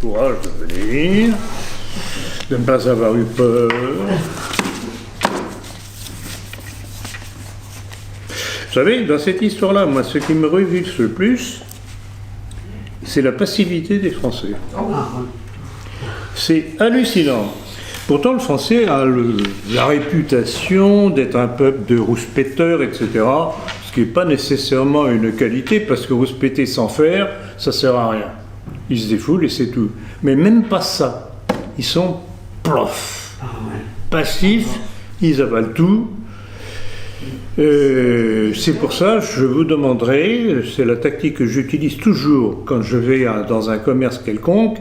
courage de venir, de ne pas avoir eu peur. Vous savez, dans cette histoire-là, moi, ce qui me révulse le plus, c'est la passivité des Français. C'est hallucinant. Pourtant, le Français a la réputation d'être un peuple de rouspéteurs, etc., ce qui n'est pas nécessairement une qualité, parce que rouspéter sans faire, ça ne sert à rien. Ils se défoulent et c'est tout. Mais même pas ça. Ils sont passifs, ils avalent tout. C'est pour ça, je vous demanderai, c'est la tactique que j'utilise toujours quand je vais dans un commerce quelconque,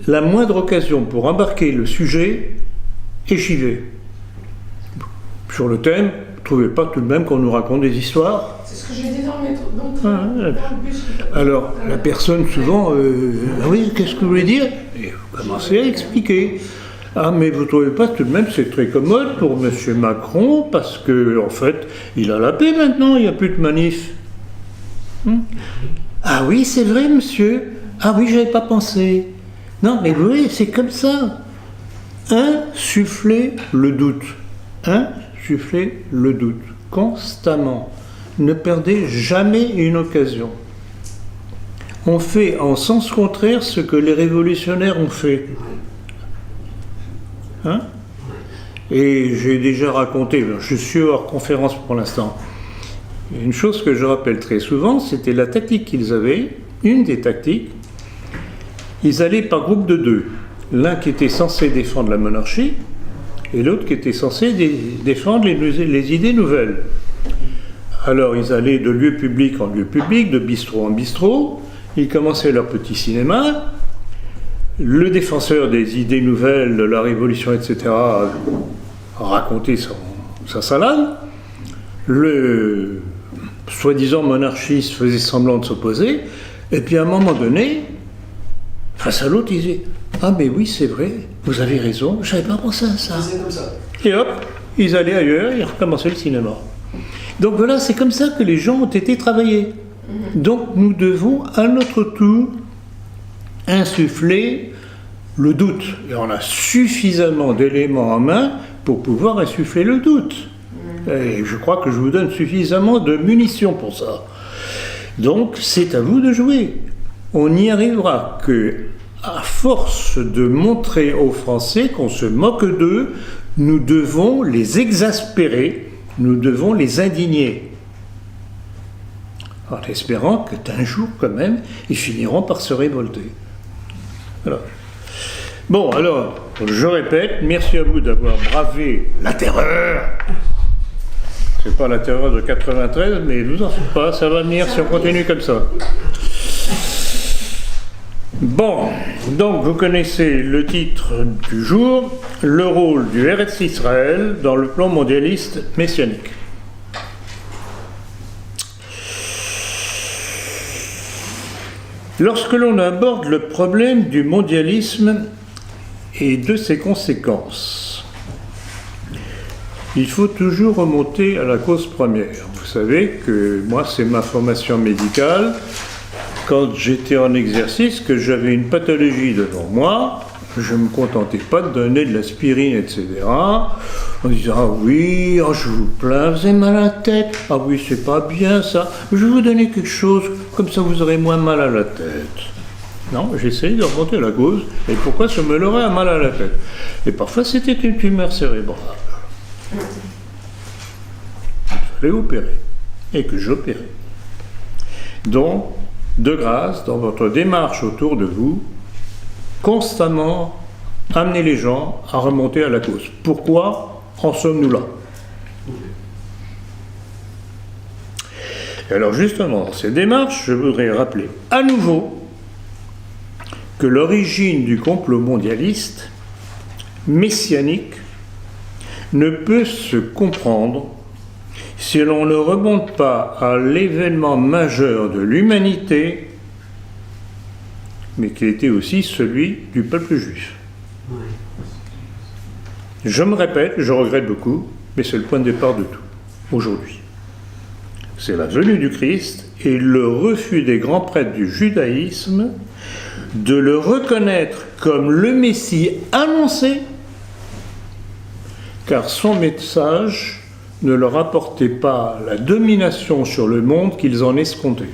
la moindre occasion pour embarquer le sujet, et j'y vais. Sur le thème, vous ne trouvez pas tout de même qu'on nous raconte des histoires? C'est ce que j'ai dit dans le bus. Alors, la personne souvent, oui, qu'est-ce que vous voulez dire? Et vous commencez à expliquer. Ah, mais vous ne trouvez pas tout de même c'est très commode pour M. Macron, parce que, en fait, il a la paix maintenant, il n'y a plus de manif. Ah oui, c'est vrai, monsieur. Ah oui, je n'avais pas pensé. Non, mais vous voyez, c'est comme ça. Insuffler le doute. Insuffler le doute. Constamment. Ne perdez jamais une occasion. On fait en sens contraire ce que les révolutionnaires ont fait. Et j'ai déjà raconté, je suis hors conférence pour l'instant, une chose que je rappelle très souvent, c'était la tactique qu'ils avaient, une des tactiques. Ils allaient par groupe de deux. L'un qui était censé défendre la monarchie et l'autre qui était censé défendre les idées nouvelles. Alors ils allaient de lieu public en lieu public, de bistrot en bistrot, ils commençaient leur petit cinéma. Le défenseur des idées nouvelles, de la révolution, etc., a raconté sa salade. Le soi-disant monarchiste faisait semblant de s'opposer. Et puis à un moment donné, face à l'autre, il disait « Ah mais oui, c'est vrai, vous avez raison, je n'avais pas pensé à ça. » Et hop, ils allaient ailleurs, ils recommençaient le cinéma. Donc voilà, c'est comme ça que les gens ont été travaillés. Donc nous devons à notre tour insuffler le doute. Et on a suffisamment d'éléments en main pour pouvoir insuffler le doute. Et je crois que je vous donne suffisamment de munitions pour ça. Donc c'est à vous de jouer. On n'y arrivera que à force de montrer aux Français qu'on se moque d'eux, nous devons les exaspérer, nous devons les indigner. En espérant que d'un jour, quand même, ils finiront par se révolter. Voilà. Bon, alors, je répète, merci à vous d'avoir bravé la terreur. C'est pas la terreur de 93, mais ne vous en faites pas, ça va venir si on continue comme ça. Bon, donc vous connaissez le titre du jour, le rôle du Eretz Israël dans le plan mondialiste messianique. Lorsque l'on aborde le problème du mondialisme et de ses conséquences, il faut toujours remonter à la cause première. Vous savez que moi, c'est ma formation médicale. Quand j'étais en exercice, que j'avais une pathologie devant moi, je ne me contentais pas de donner de l'aspirine, etc. On disait « Ah oui, oh, je vous plains, vous avez mal à la tête. Ah oui, c'est pas bien ça. Je vais vous donner quelque chose, comme ça vous aurez moins mal à la tête. » Non, j'essayais de remonter la cause. Et pourquoi je me l'aurais mal à la tête? Et parfois, c'était une tumeur cérébrale. Il fallait opérer. Et que j'opérais. Donc, de grâce, dans votre démarche autour de vous, constamment amener les gens à remonter à la cause. Pourquoi en sommes-nous là? Et alors justement, dans ces démarches, je voudrais rappeler à nouveau que l'origine du complot mondialiste messianique ne peut se comprendre si l'on ne remonte pas à l'événement majeur de l'humanité, mais qui était aussi celui du peuple juif. Je me répète, je regrette beaucoup, mais c'est le point de départ de tout, aujourd'hui. C'est la venue du Christ et le refus des grands prêtres du judaïsme de le reconnaître comme le Messie annoncé, car son message ne leur apportait pas la domination sur le monde qu'ils en escomptaient.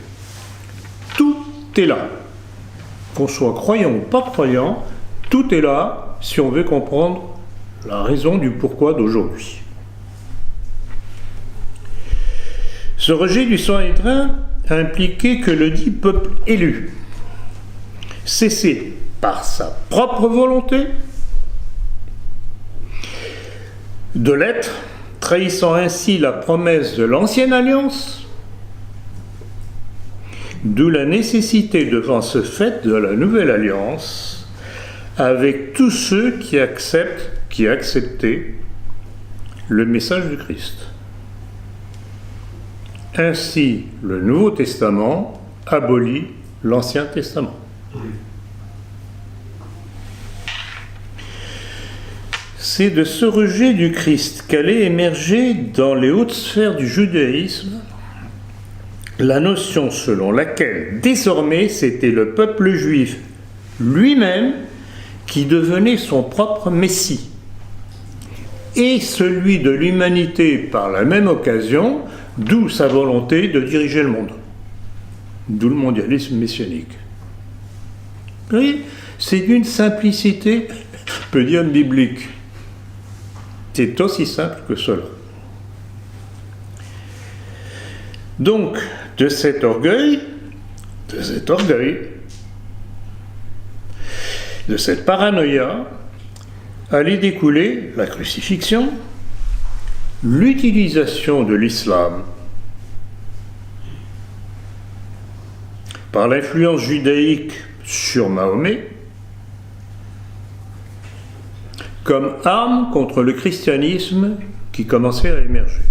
Tout est là. Qu'on soit croyant ou pas croyant, tout est là si on veut comprendre la raison du pourquoi d'aujourd'hui. Ce rejet du Sanhédrin a impliqué que le dit peuple élu cessait par sa propre volonté de l'être, trahissant ainsi la promesse de l'ancienne alliance, d'où la nécessité devant ce fait de la nouvelle alliance avec tous ceux qui acceptaient le message du Christ. Ainsi, le Nouveau Testament abolit l'Ancien Testament. C'est de ce rejet du Christ qu'allait émerger dans les hautes sphères du judaïsme la notion selon laquelle désormais c'était le peuple juif lui-même qui devenait son propre Messie et celui de l'humanité par la même occasion, d'où sa volonté de diriger le monde, d'où le mondialisme messianique. Oui, c'est d'une simplicité, on peut dire biblique. C'est aussi simple que cela. Donc, de cet orgueil, de cette paranoïa, allait découler la crucifixion, l'utilisation de l'islam par l'influence judaïque sur Mahomet comme arme contre le christianisme qui commençait à émerger.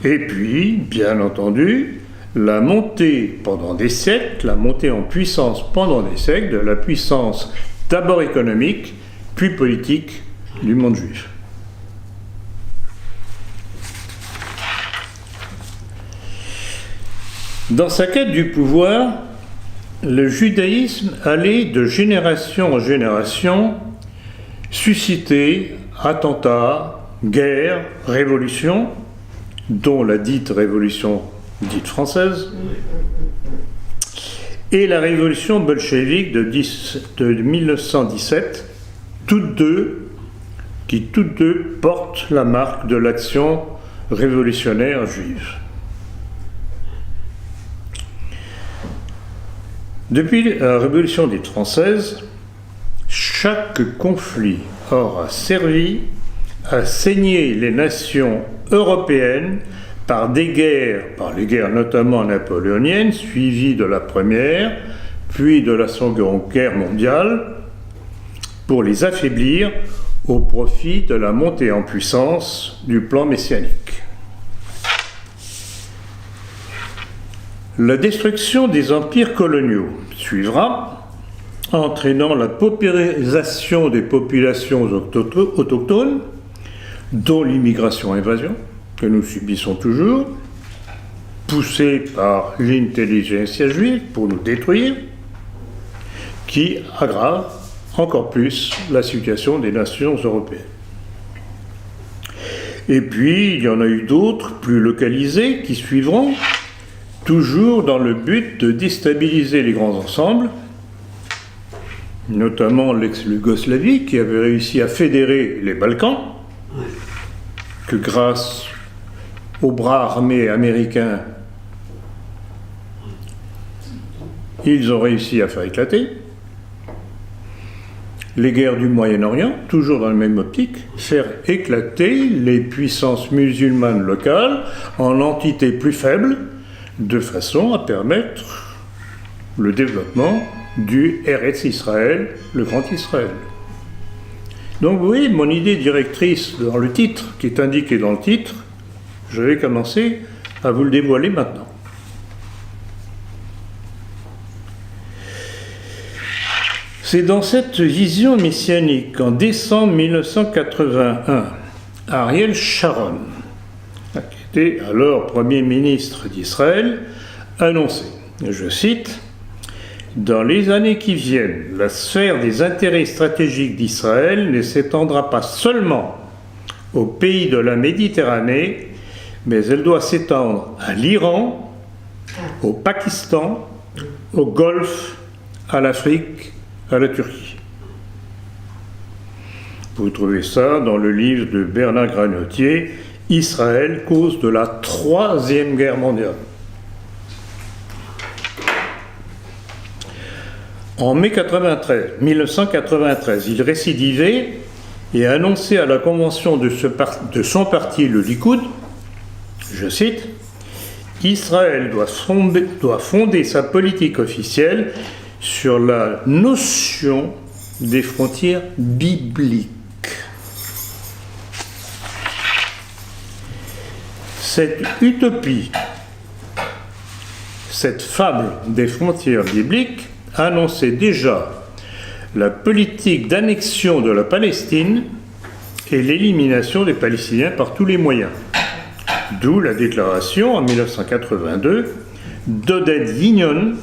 Et puis, bien entendu, la montée pendant des siècles, la montée en puissance pendant des siècles de la puissance d'abord économique, puis politique du monde juif. Dans sa quête du pouvoir, le judaïsme allait de génération en génération susciter attentats, guerres, révolutions, dont la dite révolution dite française, et la révolution bolchevique de 1917, qui toutes deux portent la marque de l'action révolutionnaire juive. Depuis la Révolution dite française, chaque conflit aura servi à saigner les nations européennes par les guerres notamment napoléoniennes, suivies de la Première, puis de la Seconde Guerre mondiale, pour les affaiblir au profit de la montée en puissance du plan messianique. La destruction des empires coloniaux suivra, entraînant la paupérisation des populations autochtones, dont l'immigration-invasion, que nous subissons toujours, poussée par l'intelligentsia juive pour nous détruire, qui aggrave encore plus la situation des nations européennes. Et puis, il y en a eu d'autres, plus localisés, qui suivront, toujours dans le but de déstabiliser les grands ensembles, notamment l'ex-Yougoslavie, qui avait réussi à fédérer les Balkans, que grâce aux bras armés américains, ils ont réussi à faire éclater. Les guerres du Moyen-Orient, toujours dans la même optique, faire éclater les puissances musulmanes locales en entités plus faibles, de façon à permettre le développement du Eretz Israël, le Grand Israël. Donc vous voyez, mon idée directrice dans le titre, qui est indiquée dans le titre, je vais commencer à vous le dévoiler maintenant. C'est dans cette vision messianique qu'en décembre 1981, Ariel Sharon, qui était alors Premier ministre d'Israël, annonçait je cite, « Dans les années qui viennent, la sphère des intérêts stratégiques d'Israël ne s'étendra pas seulement aux pays de la Méditerranée, mais elle doit s'étendre à l'Iran, au Pakistan, au Golfe, à l'Afrique, à la Turquie. » Vous trouvez ça dans le livre de Bernard Granotier, « Israël, cause de la Troisième Guerre mondiale ». En mai 1993, il récidivait et a annoncé à la convention de son parti, le Likoud, je cite, « Israël doit fonder sa politique officielle sur la notion des frontières bibliques. » Cette utopie, cette fable des frontières bibliques annonçait déjà la politique d'annexion de la Palestine et l'élimination des Palestiniens par tous les moyens. D'où la déclaration en 1982 d'Oded Vignon,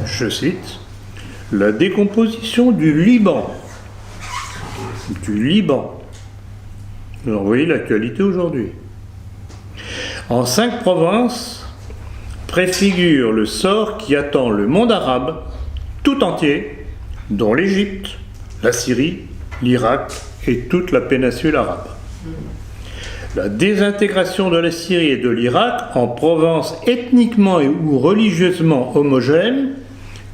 je cite, « La décomposition du Liban. » Du Liban. Vous voyez l'actualité aujourd'hui. En 5 provinces préfigure le sort qui attend le monde arabe tout entier, dont l'Égypte, la Syrie, l'Irak et toute la péninsule arabe. La désintégration de la Syrie et de l'Irak en provinces ethniquement ou religieusement homogènes,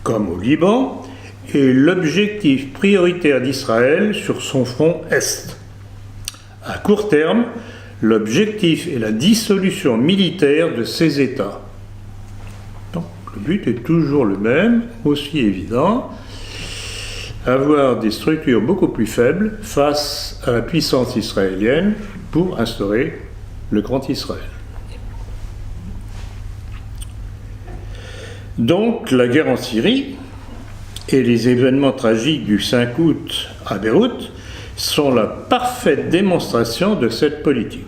comme au Liban, est l'objectif prioritaire d'Israël sur son front Est. À court terme, l'objectif est la dissolution militaire de ces États. Donc, le but est toujours le même, aussi évident, avoir des structures beaucoup plus faibles face à la puissance israélienne pour instaurer le Grand Israël. Donc, la guerre en Syrie et les événements tragiques du 5 août à Beyrouth sont la parfaite démonstration de cette politique.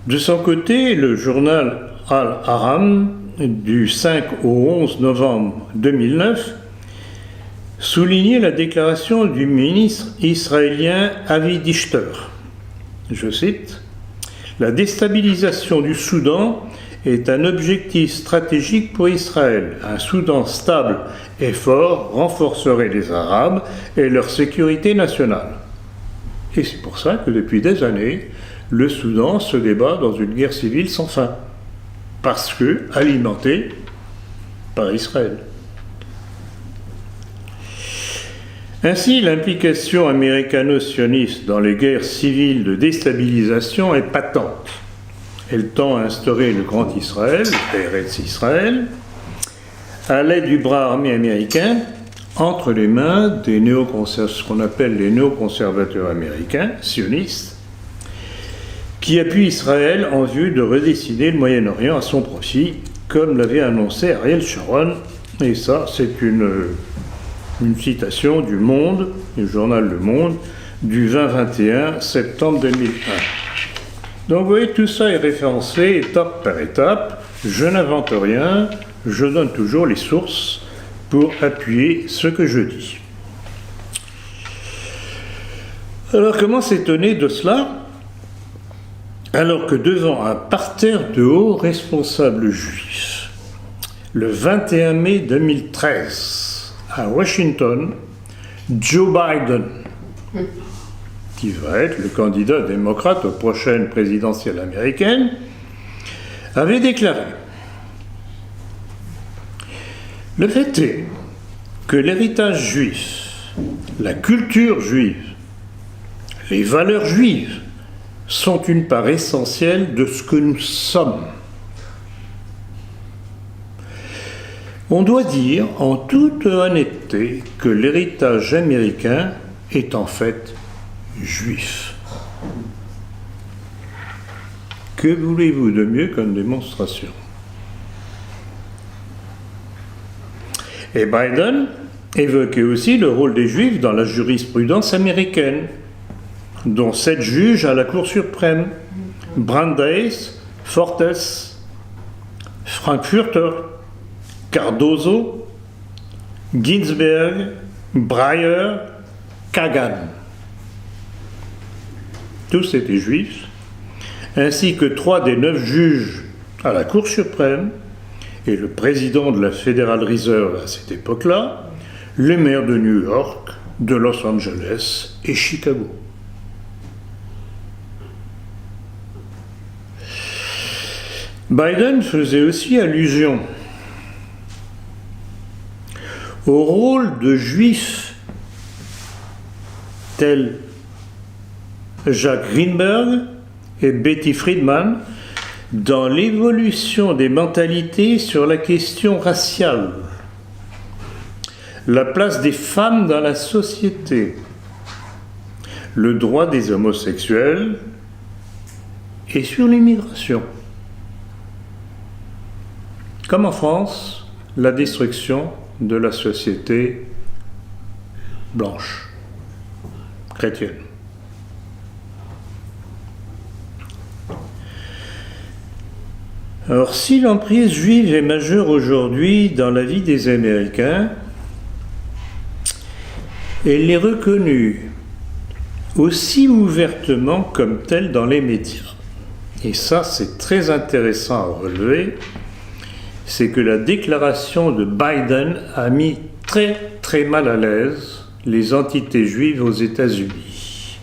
De son côté, le journal Al-Aram du 5 au 11 novembre 2009 soulignait la déclaration du ministre israélien Avi Dichter. Je cite, « La déstabilisation du Soudan est un objectif stratégique pour Israël. Un Soudan stable et fort renforcerait les Arabes et leur sécurité nationale. » Et c'est pour ça que depuis des années, le Soudan se débat dans une guerre civile sans fin, parce que alimenté par Israël. Ainsi, l'implication américano-sioniste dans les guerres civiles de déstabilisation est patente. Elle tend à instaurer le Grand Israël, le Eretz Israël, à l'aide du bras armé américain, entre les mains des ce qu'on appelle les néoconservateurs américains, sionistes, qui appuient Israël en vue de redessiner le Moyen-Orient à son profit, comme l'avait annoncé Ariel Sharon. Et ça, c'est une citation du Monde, du journal Le Monde, du 20-21 septembre 2001. Donc vous voyez, tout ça est référencé étape par étape. Je n'invente rien, je donne toujours les sources pour appuyer ce que je dis. Alors comment s'étonner de cela, alors que devant un parterre de hauts responsables juifs, le 21 mai 2013, à Washington, Joe Biden, qui va être le candidat démocrate aux prochaines présidentielles américaines, avait déclaré « Le fait est que l'héritage juif, la culture juive, les valeurs juives sont une part essentielle de ce que nous sommes. On doit dire en toute honnêteté que l'héritage américain est en fait juif. » Que voulez-vous de mieux qu'une démonstration? Et Biden évoquait aussi le rôle des Juifs dans la jurisprudence américaine, dont 7 juges à la Cour suprême, Brandeis, Fortes, Frankfurter, Cardozo, Ginsberg, Breyer, Kagan. Tous étaient juifs, ainsi que 3 des 9 juges à la Cour suprême et le président de la Federal Reserve à cette époque-là, les maires de New York, de Los Angeles et Chicago. Biden faisait aussi allusion au rôle de juifs tels Jacques Greenberg et Betty Friedman dans l'évolution des mentalités sur la question raciale, la place des femmes dans la société, le droit des homosexuels et sur l'immigration. Comme en France, la destruction de la société blanche, chrétienne. Alors, si l'emprise juive est majeure aujourd'hui dans la vie des Américains, elle est reconnue aussi ouvertement comme telle dans les médias. Et ça, c'est très intéressant à relever, c'est que la déclaration de Biden a mis très mal à l'aise les entités juives aux États-Unis.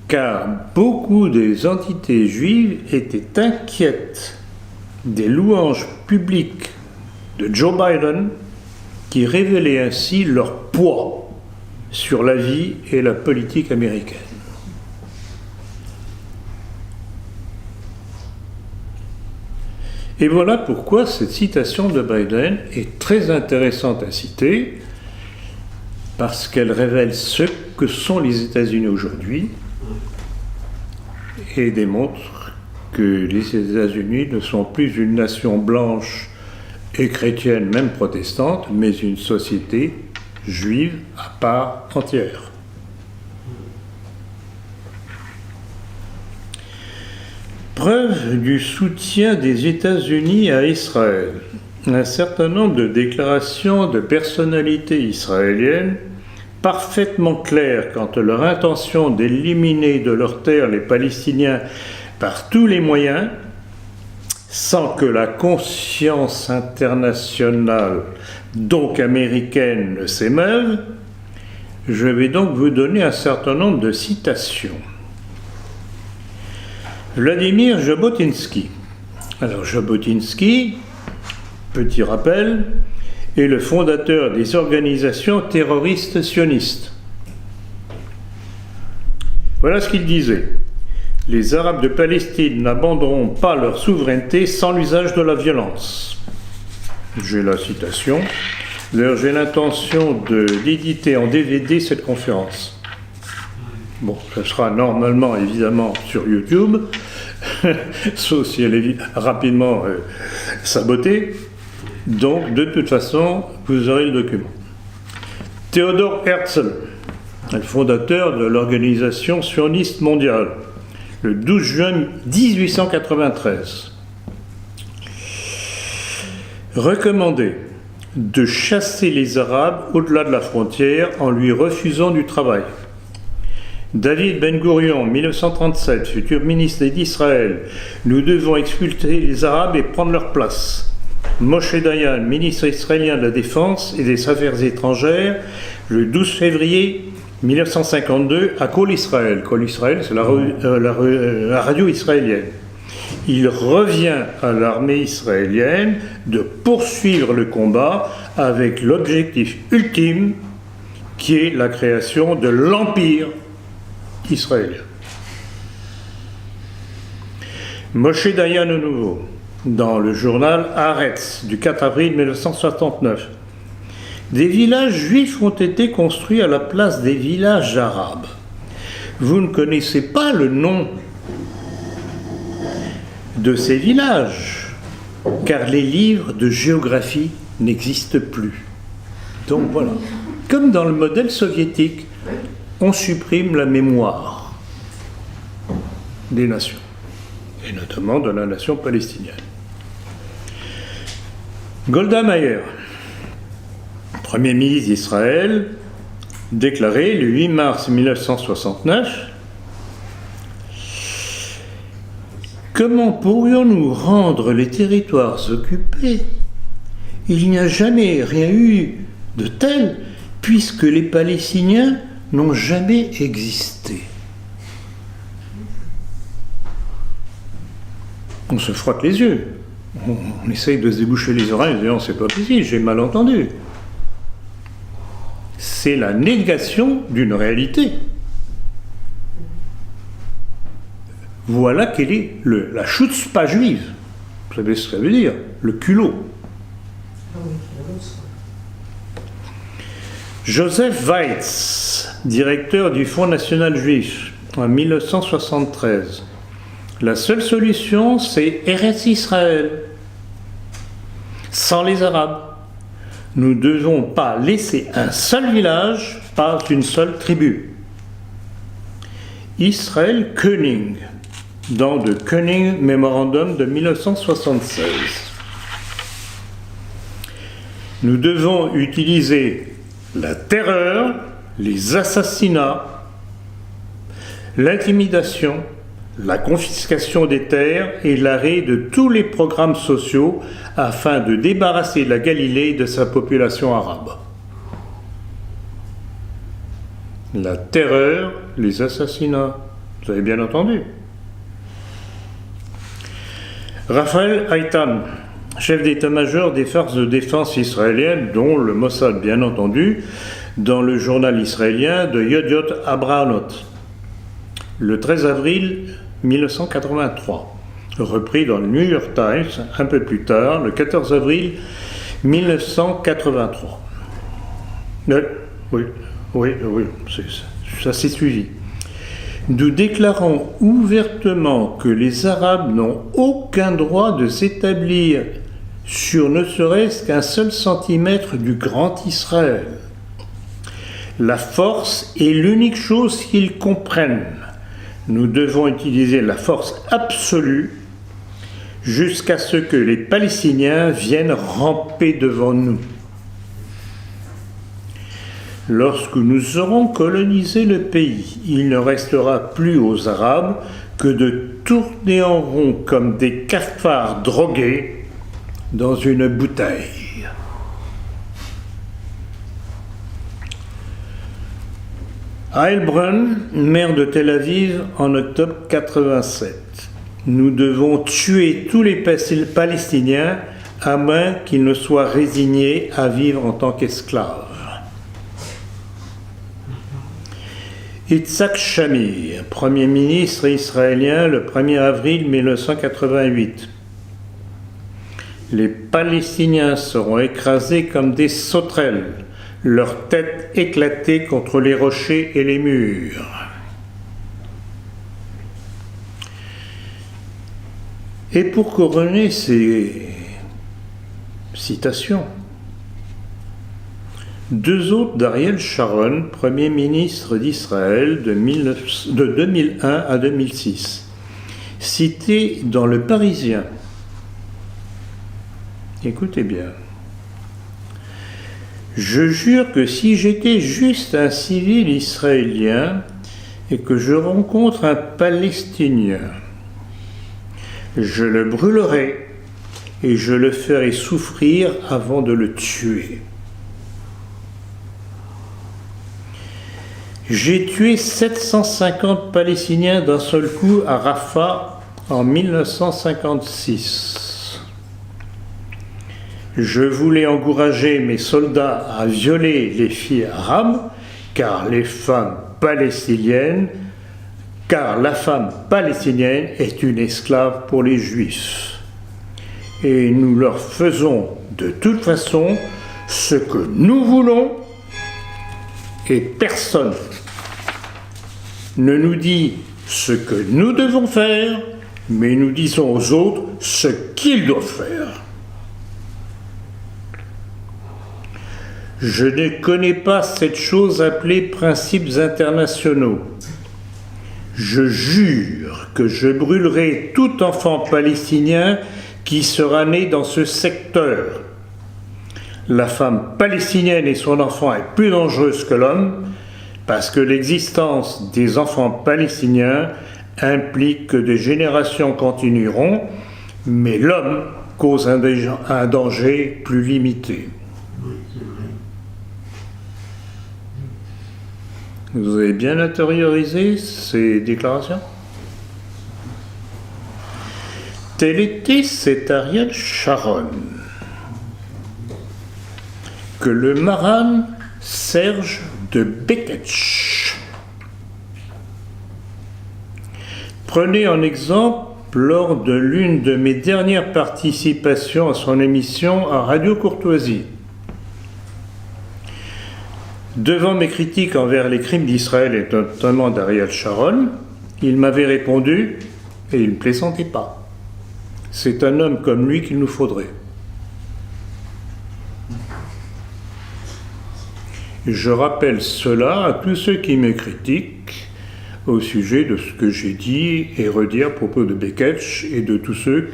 Car beaucoup des entités juives étaient inquiètes des louanges publiques de Joe Biden qui révélaient ainsi leur poids sur la vie et la politique américaine. Et voilà pourquoi cette citation de Biden est très intéressante à citer, parce qu'elle révèle ce que sont les États-Unis aujourd'hui et démontre que les États-Unis ne sont plus une nation blanche et chrétienne, même protestante, mais une société juive à part entière. Preuve du soutien des États-Unis à Israël. Un certain nombre de déclarations de personnalités israéliennes parfaitement claires quant à leur intention d'éliminer de leurs terres les Palestiniens par tous les moyens, sans que la conscience internationale, donc américaine, ne s'émeuve. Je vais donc vous donner un certain nombre de citations. Vladimir Jabotinsky. Alors Jabotinsky, petit rappel, est le fondateur des organisations terroristes sionistes. Voilà ce qu'il disait. Les Arabes de Palestine n'abandonneront pas leur souveraineté sans l'usage de la violence. J'ai la citation. D'ailleurs, j'ai l'intention d'éditer en DVD cette conférence. Bon, ça sera normalement, évidemment, sur YouTube, sauf si elle est rapidement sabotée. Donc, de toute façon, vous aurez le document. Theodor Herzl, le fondateur de l'Organisation sioniste mondiale, le 12 juin 1893, recommandait de chasser les Arabes au-delà de la frontière en lui refusant du travail. David Ben-Gourion, 1937, futur ministre d'Israël, nous devons expulser les Arabes et prendre leur place. Moshe Dayan, ministre israélien de la Défense et des Affaires étrangères, le 12 février 1952, à Kol Israël. Kol Israël, c'est la radio israélienne. Il revient à l'armée israélienne de poursuivre le combat avec l'objectif ultime qui est la création de l'Empire israélien. Moshe Dayan au nouveau, dans le journal Haaretz du 4 avril 1969. Des villages juifs ont été construits à la place des villages arabes. Vous ne connaissez pas le nom de ces villages, car les livres de géographie n'existent plus. Donc voilà, comme dans le modèle soviétique, on supprime la mémoire des nations. et notamment de la nation palestinienne. Golda Meir, Premier ministre d'Israël, déclarait le 8 mars 1969 « Comment pourrions-nous rendre les territoires occupés ? Il n'y a jamais rien eu de tel, puisque les Palestiniens n'ont jamais existé. » On se frotte les yeux. On essaye de se déboucher les oreilles en disant « c'est pas possible, j'ai mal entendu ». C'est la négation d'une réalité. Voilà quelle est la chutzpah juive. Vous savez ce que ça veut dire, le culot. Joseph Weitz, directeur du Fonds national juif en 1973. La seule solution, c'est Eretz Israël, sans les Arabes. Nous ne devons pas laisser un seul village, pas une seule tribu. Israël Koenig, dans le Koenig Memorandum de 1976. Nous devons utiliser la terreur, les assassinats, l'intimidation, la confiscation des terres et l'arrêt de tous les programmes sociaux afin de débarrasser la Galilée de sa population arabe. La terreur, les assassinats, vous avez bien entendu. Raphaël Eitan, chef d'état-major des forces de défense israéliennes, dont le Mossad bien entendu, dans le journal israélien de Yediot Ahronoth, le 13 avril 1983, repris dans le New York Times un peu plus tard, le 14 avril 1983. Oui, ça s'est suivi. Nous déclarons ouvertement que les Arabes n'ont aucun droit de s'établir sur ne serait-ce qu'un seul centimètre du Grand Israël. La force est l'unique chose qu'ils comprennent. Nous devons utiliser la force absolue jusqu'à ce que les Palestiniens viennent ramper devant nous. Lorsque nous aurons colonisé le pays, il ne restera plus aux Arabes que de tourner en rond comme des cafards drogués dans une bouteille. À Heilbronn, maire de Tel Aviv, en octobre 87. Nous devons tuer tous les Palestiniens à moins qu'ils ne soient résignés à vivre en tant qu'esclaves. Yitzhak Shamir, Premier ministre israélien le 1er avril 1988. Les Palestiniens seront écrasés comme des sauterelles, leurs têtes éclatées contre les rochers et les murs. Et pour couronner ces citations, deux autres d'Ariel Sharon, Premier ministre d'Israël de 2001 à 2006, cités dans Le Parisien. Écoutez bien. Je jure que si j'étais juste un civil israélien et que je rencontre un Palestinien, je le brûlerai et je le ferai souffrir avant de le tuer. J'ai tué 750 Palestiniens d'un seul coup à Rafah en 1956. Je voulais encourager mes soldats à violer les filles arabes, car la femme palestinienne est une esclave pour les Juifs. Et nous leur faisons de toute façon ce que nous voulons, et personne ne nous dit ce que nous devons faire, mais nous disons aux autres ce qu'ils doivent faire. Je ne connais pas cette chose appelée principes internationaux. Je jure que je brûlerai tout enfant palestinien qui sera né dans ce secteur. La femme palestinienne et son enfant est plus dangereuse que l'homme parce que l'existence des enfants palestiniens implique que des générations continueront, mais l'homme cause un danger plus limité. Vous avez bien intériorisé ces déclarations? Tel était cet Ariel Sharon que le Maran Serge de Beketch prenait en exemple lors de l'une de mes dernières participations à son émission à Radio Courtoisie. Devant mes critiques envers les crimes d'Israël et notamment d'Ariel Sharon, il m'avait répondu, et il ne plaisantait pas, c'est un homme comme lui qu'il nous faudrait. Je rappelle cela à tous ceux qui me critiquent au sujet de ce que j'ai dit et redit à propos de Beketch et de tous ceux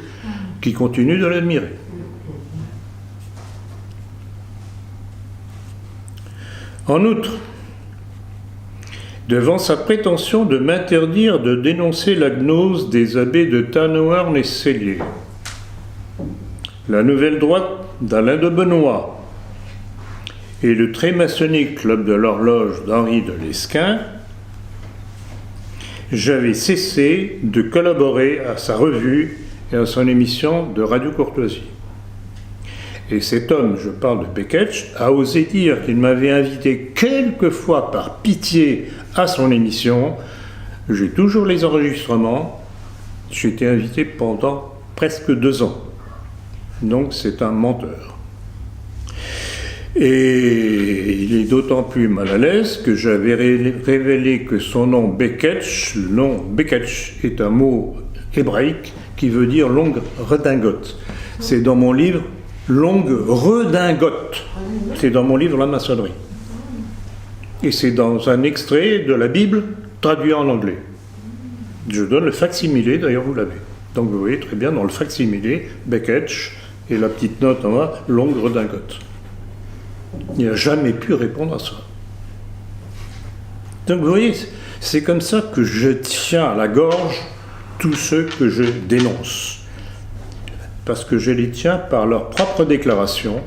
qui continuent de l'admirer. En outre, devant sa prétention de m'interdire de dénoncer la gnose des abbés de Tannhäuser et Sellier, la nouvelle droite d'Alain de Benoît et le très maçonnique club de l'horloge d'Henri de Lesquen, j'avais cessé de collaborer à sa revue et à son émission de Radio Courtoisie. Et cet homme, je parle de Beketch, a osé dire qu'il m'avait invité quelquefois par pitié à son émission. J'ai toujours les enregistrements. J'ai été invité pendant presque 2 ans. Donc c'est un menteur. Et il est d'autant plus mal à l'aise que j'avais révélé que son nom Beketch, le nom Beketch est un mot hébraïque qui veut dire longue redingote. C'est dans mon livre Longue redingote. C'est dans mon livre La maçonnerie. Et c'est dans un extrait de la Bible traduit en anglais. Je donne le facsimilé, d'ailleurs vous l'avez. Donc vous voyez très bien dans le facsimilé, Beketch, et la petite note en bas, longue redingote. Il n'a jamais pu répondre à ça. Donc vous voyez, c'est comme ça que je tiens à la gorge tous ceux que je dénonce. Parce que je les tiens par leur propre déclaration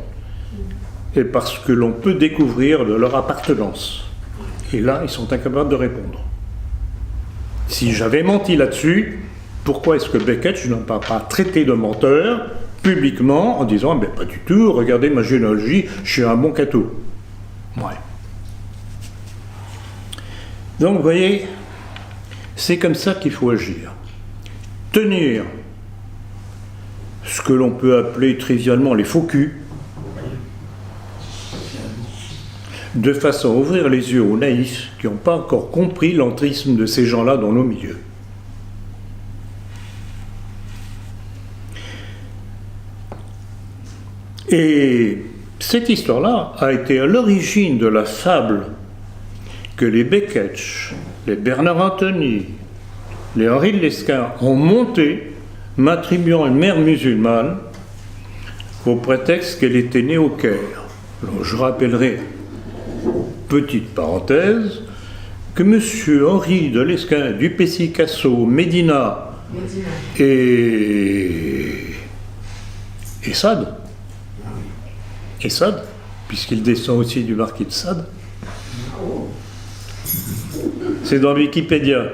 et parce que l'on peut découvrir de leur appartenance. Et là, ils sont incapables de répondre. Si j'avais menti là-dessus, pourquoi est-ce que Beketch n'a pas traité de menteur publiquement en disant « pas du tout, regardez ma généalogie, je suis un bon catho ». Ouais. Donc, vous voyez, c'est comme ça qu'il faut agir. Tenir ce que l'on peut appeler trivialement les faux culs, de façon à ouvrir les yeux aux naïfs qui n'ont pas encore compris l'entrisme de ces gens-là dans nos milieux. Et cette histoire-là a été à l'origine de la fable que les Beketch, les Bernard Anthony, les Henri de Lesquen ont montée, m'attribuant une mère musulmane au prétexte qu'elle était née au Caire. Alors, je rappellerai, petite parenthèse, que M. Henri de Lesquen, Duplessis-Casso, Médina et Sade, puisqu'il descend aussi du marquis de Sade, c'est dans Wikipédia.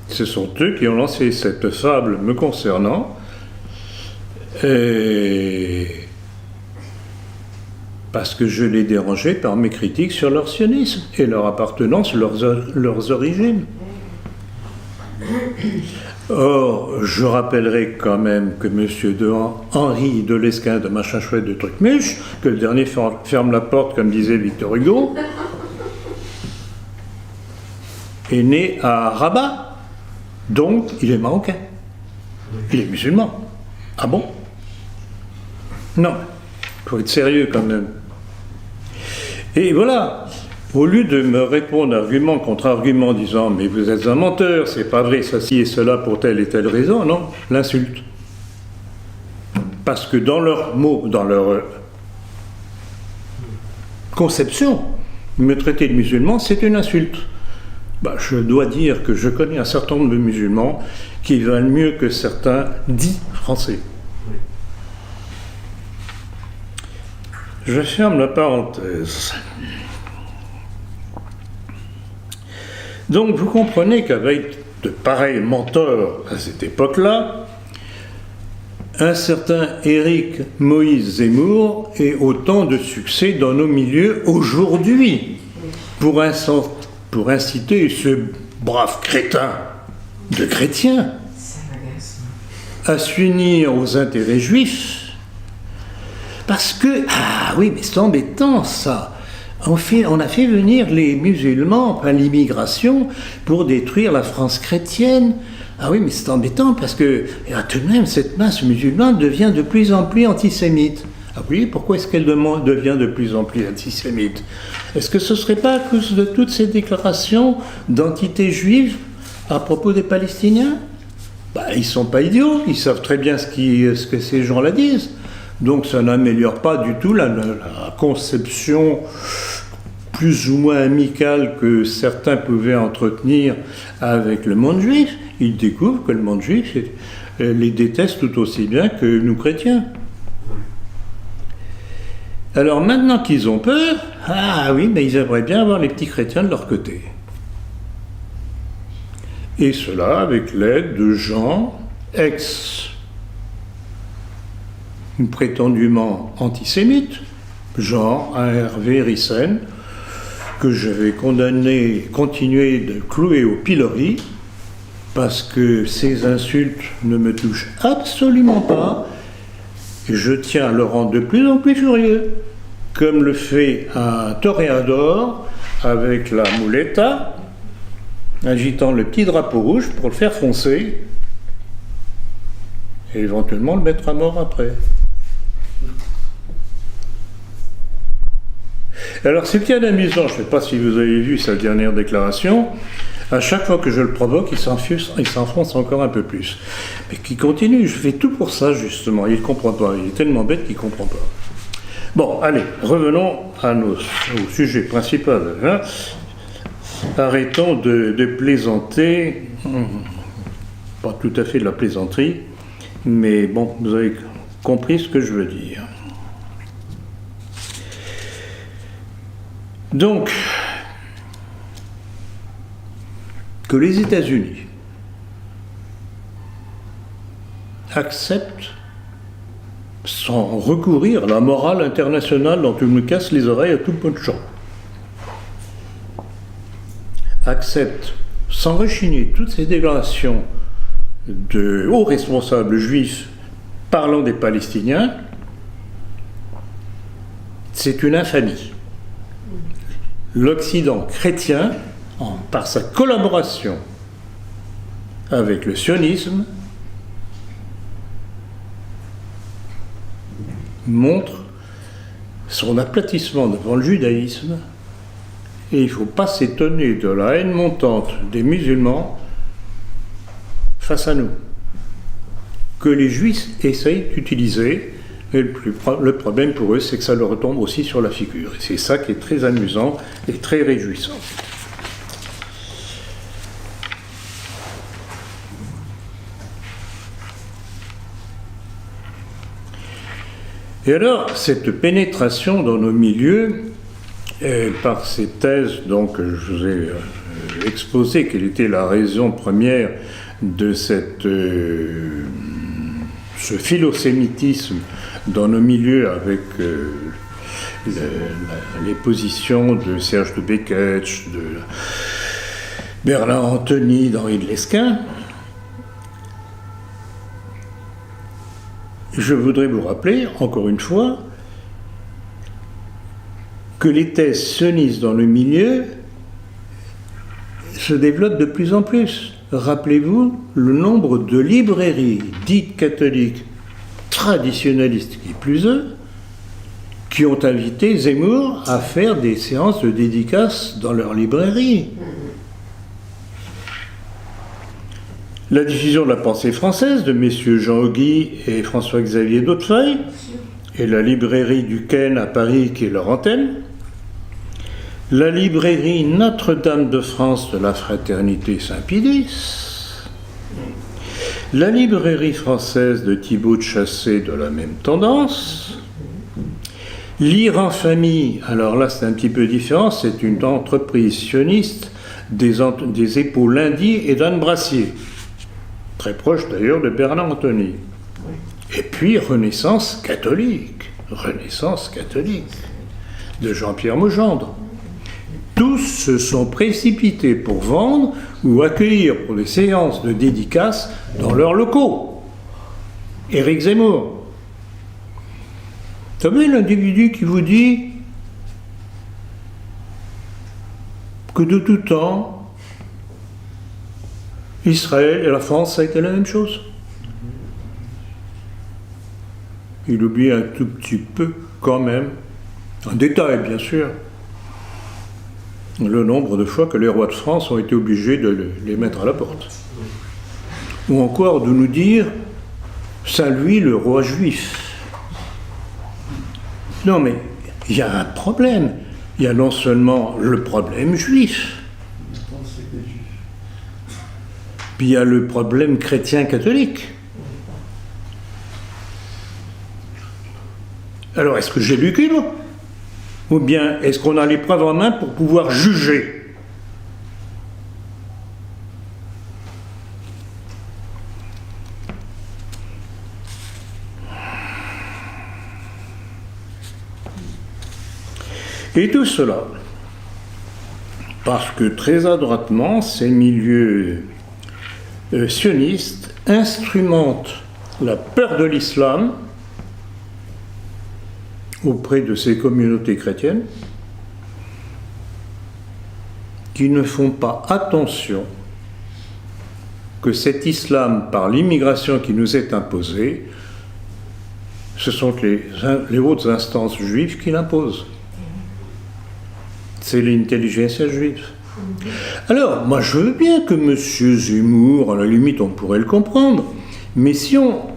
Ce sont eux qui ont lancé cette fable me concernant, parce que je les dérangeais par mes critiques sur leur sionisme et leur appartenance, leurs origines. Or, je rappellerai quand même que M. Henri de Lesquen de Machin Chouette de Trucmuche, que le dernier ferme la porte, comme disait Victor Hugo, est né à Rabat. Donc, il est marocain. Il est musulman. Ah bon? Non. Il faut être sérieux quand même. Et voilà, au lieu de me répondre argument contre argument en disant « mais vous êtes un menteur, c'est pas vrai, ceci et cela pour telle et telle raison », non, l'insulte. Parce que dans leurs mots, dans leur conception, me traiter de musulman, c'est une insulte. Je dois dire que je connais un certain nombre de musulmans qui valent mieux que certains dits français. Je ferme la parenthèse. Donc vous comprenez qu'avec de pareils mentors à cette époque-là, un certain Éric Moïse Zemmour ait autant de succès dans nos milieux aujourd'hui pour inciter ce brave crétin de chrétien à s'unir aux intérêts juifs. Parce que, ah oui, mais c'est embêtant ça. On a fait venir les musulmans, enfin l'immigration, pour détruire la France chrétienne. Ah oui, mais c'est embêtant parce que tout de même, cette masse musulmane devient de plus en plus antisémite. Ah oui, pourquoi est-ce qu'elle devient de plus en plus antisémite? Est-ce que ce ne serait pas à cause de toutes ces déclarations d'entité juive à propos des Palestiniens? Ils ne sont pas idiots, ils savent très bien ce que ces gens-là disent. Donc ça n'améliore pas du tout la conception plus ou moins amicale que certains pouvaient entretenir avec le monde juif. Ils découvrent que le monde juif les déteste tout aussi bien que nous chrétiens. Alors maintenant qu'ils ont peur, ah oui, mais ils aimeraient bien avoir les petits chrétiens de leur côté. Et cela avec l'aide de gens prétendument antisémites, genre un Hervé Ryssen, que j'avais continué de clouer au pilori, parce que ces insultes ne me touchent absolument pas, et je tiens à le rendre de plus en plus furieux, comme le fait un toréador avec la muleta, agitant le petit drapeau rouge pour le faire foncer, et éventuellement le mettre à mort après. Alors, ce qui est amusant, je ne sais pas si vous avez vu sa dernière déclaration, à chaque fois que je le provoque, il s'enfonce encore un peu plus. Mais qu'il continue, je fais tout pour ça, justement. Il ne comprend pas, il est tellement bête qu'il ne comprend pas. Bon, allez, revenons au sujet principal. Hein. Arrêtons de plaisanter, pas tout à fait de la plaisanterie, mais bon, vous avez compris ce que je veux dire. Donc, que les États-Unis acceptent, sans recourir à la morale internationale dont on nous casse les oreilles à tout bout de champ, acceptent sans rechigner toutes ces déclarations de hauts responsables juifs parlant des Palestiniens, c'est une infamie. L'Occident chrétien, par sa collaboration avec le sionisme, montre son aplatissement devant le judaïsme, et il ne faut pas s'étonner de la haine montante des musulmans face à nous, que les juifs essayent d'utiliser. Et le problème pour eux, c'est que ça leur retombe aussi sur la figure. Et c'est ça qui est très amusant et très réjouissant. Et alors, cette pénétration dans nos milieux, par ces thèses, donc, je vous ai exposé quelle était la raison première de ce philosémitisme dans nos milieux avec les positions de Serge de Beketch, de Bernard Anthony, d'Henri de Lesquen. Je voudrais vous rappeler, encore une fois, que les thèses sionistes dans le milieu se développent de plus en plus. Rappelez-vous le nombre de librairies dites catholiques traditionnalistes qui plus eux, qui ont invité Zemmour à faire des séances de dédicaces dans leur librairie. La diffusion de la pensée française de messieurs Jean Auguy et François-Xavier d'Hautefeuille, et la librairie du Ken à Paris qui est leur antenne. La librairie Notre-Dame de France de la Fraternité Saint-Pie-X. La librairie française de Thibaut de Chassé de la même tendance. Lire en famille, alors là c'est un petit peu différent, c'est une entreprise sioniste des époux Lundy et d'Anne Brassier, très proche d'ailleurs de Bernard Antony. Et puis Renaissance catholique de Jean-Pierre Mogendre. Tous se sont précipités pour vendre ou accueillir pour des séances de dédicaces dans leurs locaux. Éric Zemmour. Vous savez, l'individu qui vous dit que de tout temps, Israël et la France, ça a été la même chose. Il oublie un tout petit peu, quand même, un détail bien sûr, le nombre de fois que les rois de France ont été obligés de les mettre à la porte. Ou encore de nous dire « Saint-Louis, le roi juif ». Non mais, il y a un problème. Il y a non seulement le problème juif, puis il y a le problème chrétien-catholique. Alors, est-ce que j'ai du cul, moi ? Ou bien, est-ce qu'on a les preuves en main pour pouvoir juger ? Et tout cela, parce que très adroitement, ces milieux sionistes instrumentent la peur de l'islam auprès de ces communautés chrétiennes qui ne font pas attention que cet islam, par l'immigration qui nous est imposée, ce sont les hautes instances juives qui l'imposent. C'est l'intelligentsia juive. Alors, moi je veux bien que M. Zemmour, à la limite on pourrait le comprendre, mais si on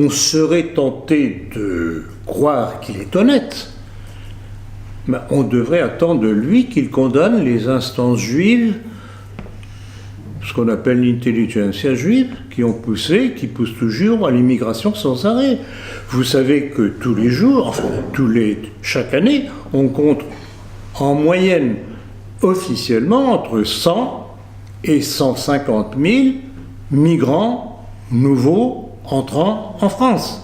serait tenté de croire qu'il est honnête, ben on devrait attendre de lui qu'il condamne les instances juives, ce qu'on appelle l'intelligentsia juive, qui poussent toujours à l'immigration sans arrêt. Vous savez que tous les jours, chaque année, on compte en moyenne, officiellement, entre 100 et 150 000 migrants nouveaux entrant en France.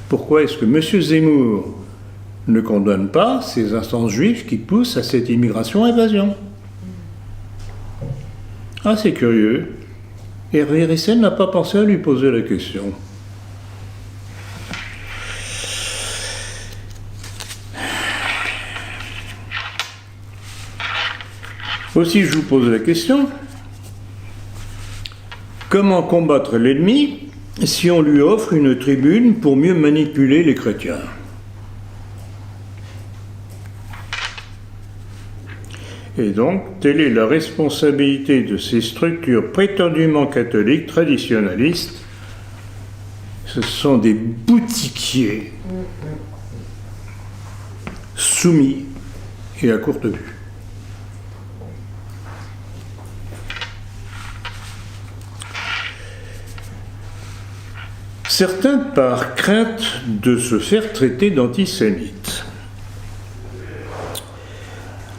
Pourquoi est-ce que M. Zemmour ne condamne pas ces instances juives qui poussent à cette immigration-invasion? Ah, c'est curieux. Hervé Rissen n'a pas pensé à lui poser la question. Aussi, je vous pose la question. Comment combattre l'ennemi si on lui offre une tribune pour mieux manipuler les chrétiens? Et donc, telle est la responsabilité de ces structures prétendument catholiques traditionnalistes. Ce sont des boutiquiers soumis et à courte vue. Certains, par crainte de se faire traiter d'antisémites,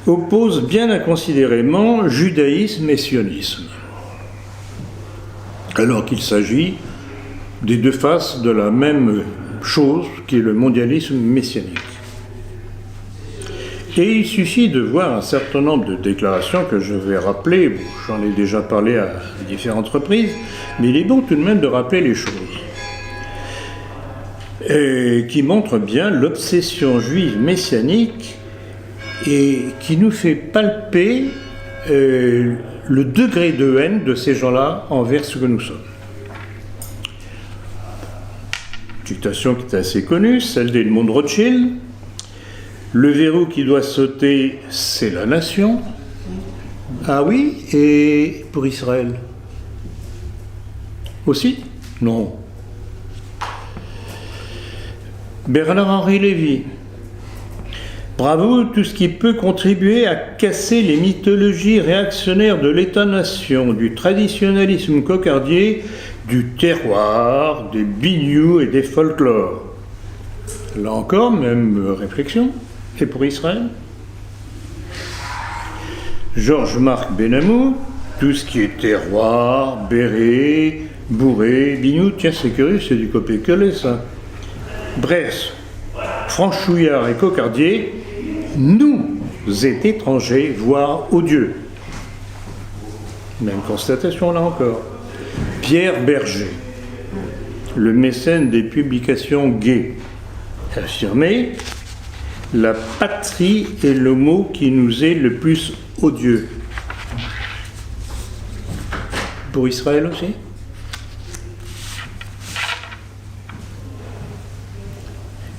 opposent bien inconsidérément judaïsme et sionisme, alors qu'il s'agit des deux faces de la même chose qui est le mondialisme messianique. Et il suffit de voir un certain nombre de déclarations que je vais rappeler, j'en ai déjà parlé à différentes reprises, mais il est bon tout de même de rappeler les choses. Et qui montre bien l'obsession juive messianique et qui nous fait palper le degré de haine de ces gens-là envers ce que nous sommes. citation qui est assez connue, celle d'Edmond Rothschild. Le verrou qui doit sauter, c'est la nation. Ah oui, et pour Israël aussi? Non. Bernard-Henri Lévy. Bravo tout ce qui peut contribuer à casser les mythologies réactionnaires de l'État-nation, du traditionnalisme cocardier, du terroir, des binious et des folklores. Là encore, même réflexion. Et pour Israël? Georges-Marc Benamou, tout ce qui est terroir, béret, bourré, biniou, tiens c'est curieux, c'est du copier-coller ça. Bref, franchouillard et cocardier, nous êtes étrangers, voire odieux. Même constatation là encore. Pierre Berger, le mécène des publications gays, affirmait « La patrie est le mot qui nous est le plus odieux ». Pour Israël aussi?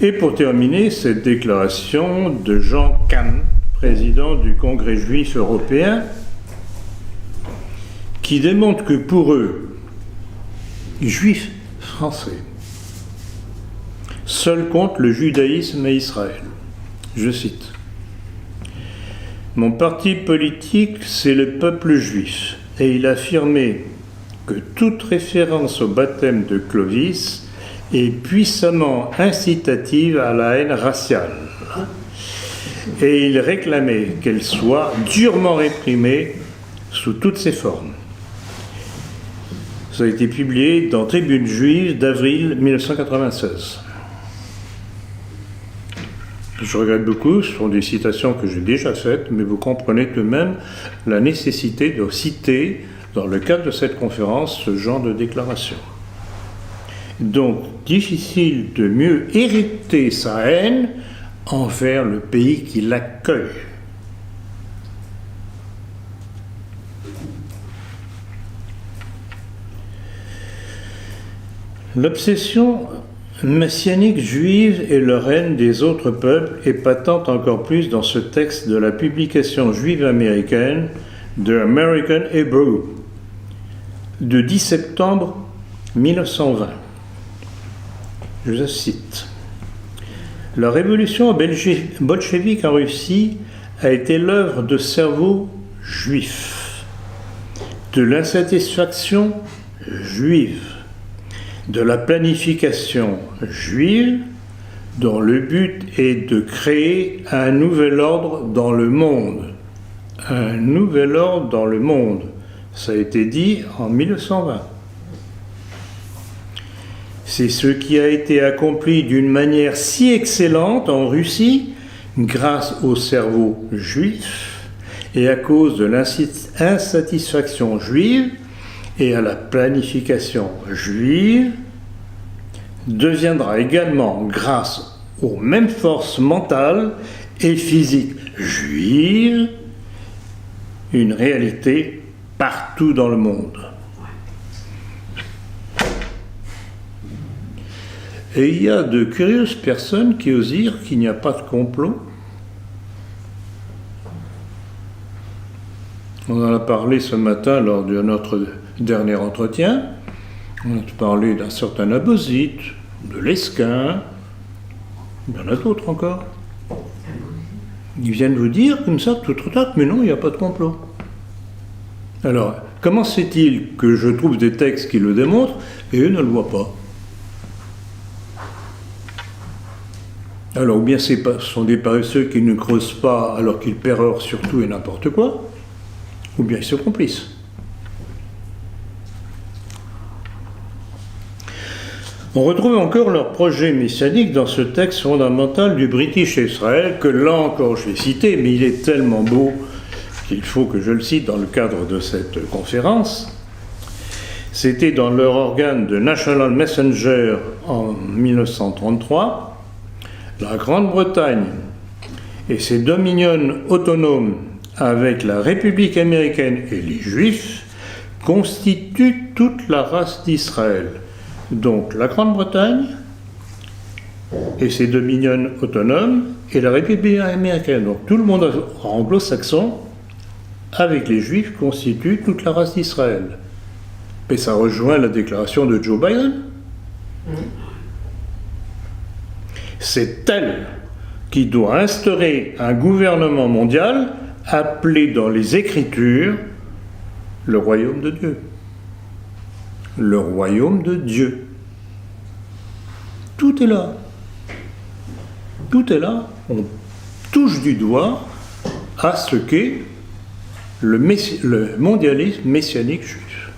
Et pour terminer, cette déclaration de Jean Kahn, président du Congrès juif européen, qui démontre que pour eux, juifs français, seul compte le judaïsme et Israël. Je cite. « Mon parti politique, c'est le peuple juif, et il affirmait que toute référence au baptême de Clovis est puissamment incitative à la haine raciale. Et il réclamait qu'elle soit durement réprimée sous toutes ses formes. » Ça a été publié dans Tribune juive d'avril 1996. Je regrette beaucoup, ce sont des citations que j'ai déjà faites, mais vous comprenez tout de même la nécessité de citer, dans le cadre de cette conférence, ce genre de déclaration. Donc, difficile de mieux hériter sa haine envers le pays qui l'accueille. L'obsession messianique juive et leur haine des autres peuples est patente encore plus dans ce texte de la publication juive américaine The American Hebrew de 10 septembre 1920. Je cite. « La révolution bolchevique en Russie a été l'œuvre de cerveaux juifs, de l'insatisfaction juive, de la planification juive dont le but est de créer un nouvel ordre dans le monde. Un nouvel ordre dans le monde. Ça a été dit en 1920. C'est ce qui a été accompli d'une manière si excellente en Russie grâce au cerveau juif et à cause de l'insatisfaction juive et à la planification juive, deviendra également, grâce aux mêmes forces mentales et physiques juives, une réalité partout dans le monde. Et il y a de curieuses personnes qui osent dire qu'il n'y a pas de complot. On en a parlé ce matin lors de notre dernier entretien. On a parlé d'un certain Abosite, de Lesquin, il y en a d'autres encore. Ils viennent vous dire comme ça, tout tard, mais non, il n'y a pas de complot. Alors, comment se fait-il que je trouve des textes qui le démontrent et eux ne le voient pas? Alors, ou bien ce sont des paresseux qui ne creusent pas alors qu'ils pérorent sur tout et n'importe quoi, ou bien ils se complices. On retrouve encore leur projet messianique dans ce texte fondamental du British Israel, que là encore je vais citer, mais il est tellement beau qu'il faut que je le cite dans le cadre de cette conférence. C'était dans leur organe de National Messenger en 1933. La Grande-Bretagne et ses dominions autonomes avec la République américaine et les Juifs constituent toute la race d'Israël. Donc la Grande-Bretagne, et ses dominions autonomes et la République américaine. Donc tout le monde anglo-saxon, avec les Juifs, constitue toute la race d'Israël. Et ça rejoint la déclaration de Joe Biden. C'est elle qui doit instaurer un gouvernement mondial appelé dans les Écritures le royaume de Dieu. Le royaume de Dieu. Tout est là. Tout est là. On touche du doigt à ce qu'est le mondialisme messianique juif.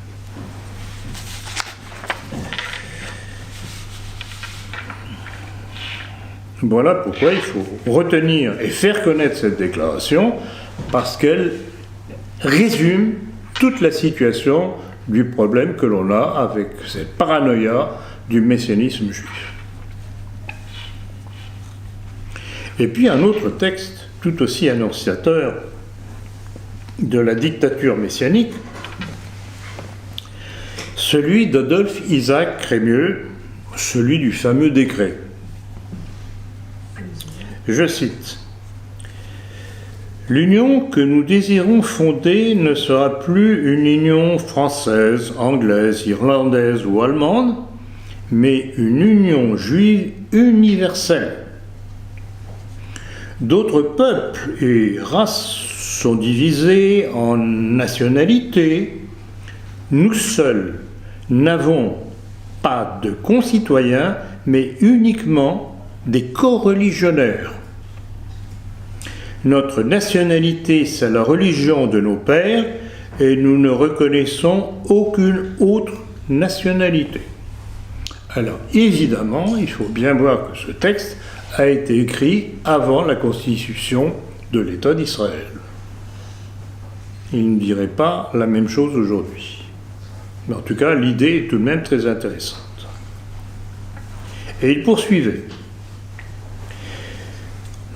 Voilà pourquoi il faut retenir et faire connaître cette déclaration, parce qu'elle résume toute la situation du problème que l'on a avec cette paranoïa du messianisme juif. Et puis un autre texte, tout aussi annonciateur de la dictature messianique, celui d'Adolphe Isaac Crémieux, celui du fameux décret. Je cite: « L'union que nous désirons fonder ne sera plus une union française, anglaise, irlandaise ou allemande, mais une union juive universelle. D'autres peuples et races sont divisés en nationalités. Nous seuls n'avons pas de concitoyens, mais uniquement des coreligionnaires. Notre nationalité, c'est la religion de nos pères, et nous ne reconnaissons aucune autre nationalité. » Alors, évidemment, il faut bien voir que ce texte a été écrit avant la constitution de l'État d'Israël. Il ne dirait pas la même chose aujourd'hui. Mais en tout cas, l'idée est tout de même très intéressante. Et il poursuivait.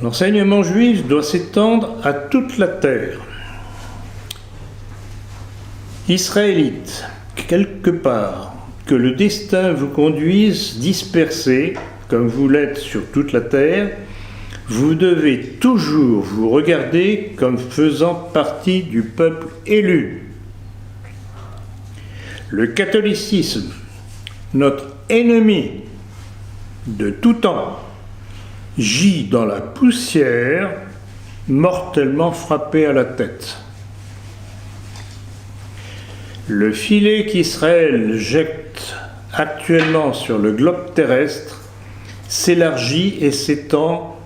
L'enseignement juif doit s'étendre à toute la terre. Israélites, quelque part, que le destin vous conduise dispersés, comme vous l'êtes sur toute la terre, vous devez toujours vous regarder comme faisant partie du peuple élu. Le catholicisme, notre ennemi de tout temps, gît dans la poussière, mortellement frappé à la tête. Le filet qu'Israël jette actuellement sur le globe terrestre s'élargit et s'étend,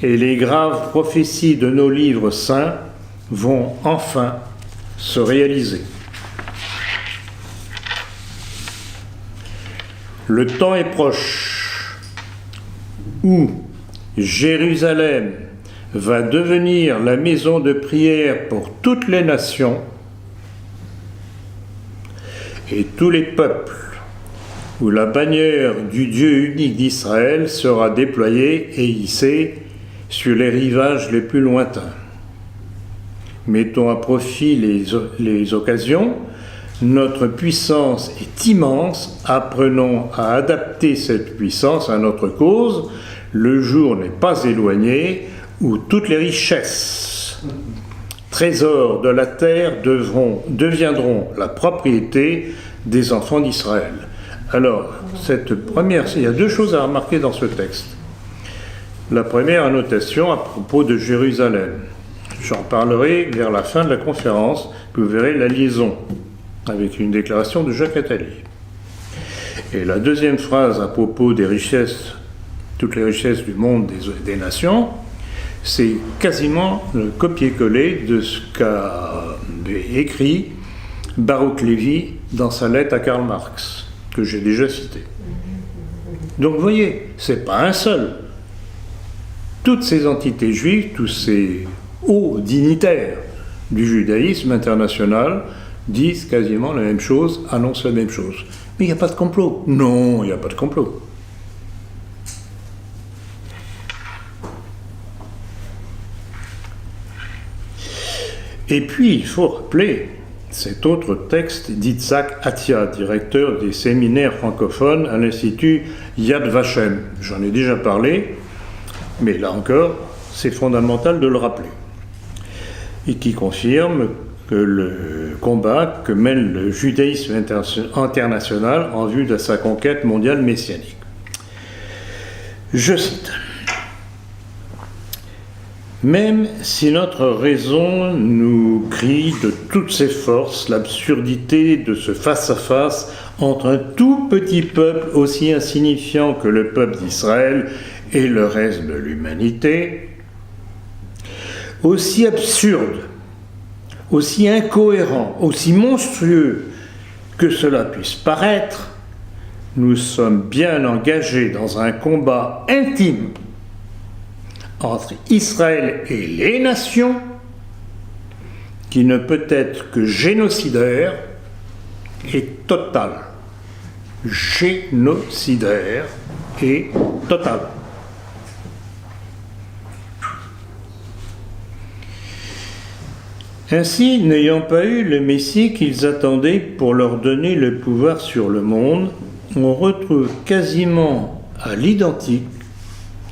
et les graves prophéties de nos livres saints vont enfin se réaliser. Le temps est proche où Jérusalem va devenir la maison de prière pour toutes les nations et tous les peuples, où la bannière du Dieu unique d'Israël sera déployée et hissée sur les rivages les plus lointains. Mettons à profit les occasions. Notre puissance est immense. Apprenons à adapter cette puissance à notre cause. Le jour n'est pas éloigné où toutes les richesses, trésors de la terre deviendront la propriété des enfants d'Israël. Alors, il y a deux choses à remarquer dans ce texte. La première annotation à propos de Jérusalem. J'en parlerai vers la fin de la conférence, vous verrez la liaison avec une déclaration de Jacques Attali. Et la deuxième phrase à propos des richesses, toutes les richesses du monde des nations, c'est quasiment le copier-coller de ce qu'a écrit Baruch Lévi dans sa lettre à Karl Marx, que j'ai déjà cité. Donc vous voyez, c'est pas un seul. Toutes ces entités juives, tous ces hauts dignitaires du judaïsme international disent quasiment la même chose, annoncent la même chose. Mais il n'y a pas de complot. Non, il n'y a pas de complot. Et puis, il faut rappeler cet autre texte d'Itzhak Atia, directeur des séminaires francophones à l'Institut Yad Vashem. J'en ai déjà parlé, mais là encore, c'est fondamental de le rappeler. Et qui confirme que le combat que mène le judaïsme international en vue de sa conquête mondiale messianique. Je cite. Même si notre raison nous crie de toutes ses forces l'absurdité de ce face-à-face entre un tout petit peuple aussi insignifiant que le peuple d'Israël et le reste de l'humanité, aussi absurde, aussi incohérent, aussi monstrueux que cela puisse paraître, nous sommes bien engagés dans un combat intime entre Israël et les nations, qui ne peut être que génocidaire et total. Génocidaire et total. Ainsi, n'ayant pas eu le Messie qu'ils attendaient pour leur donner le pouvoir sur le monde, on retrouve quasiment à l'identique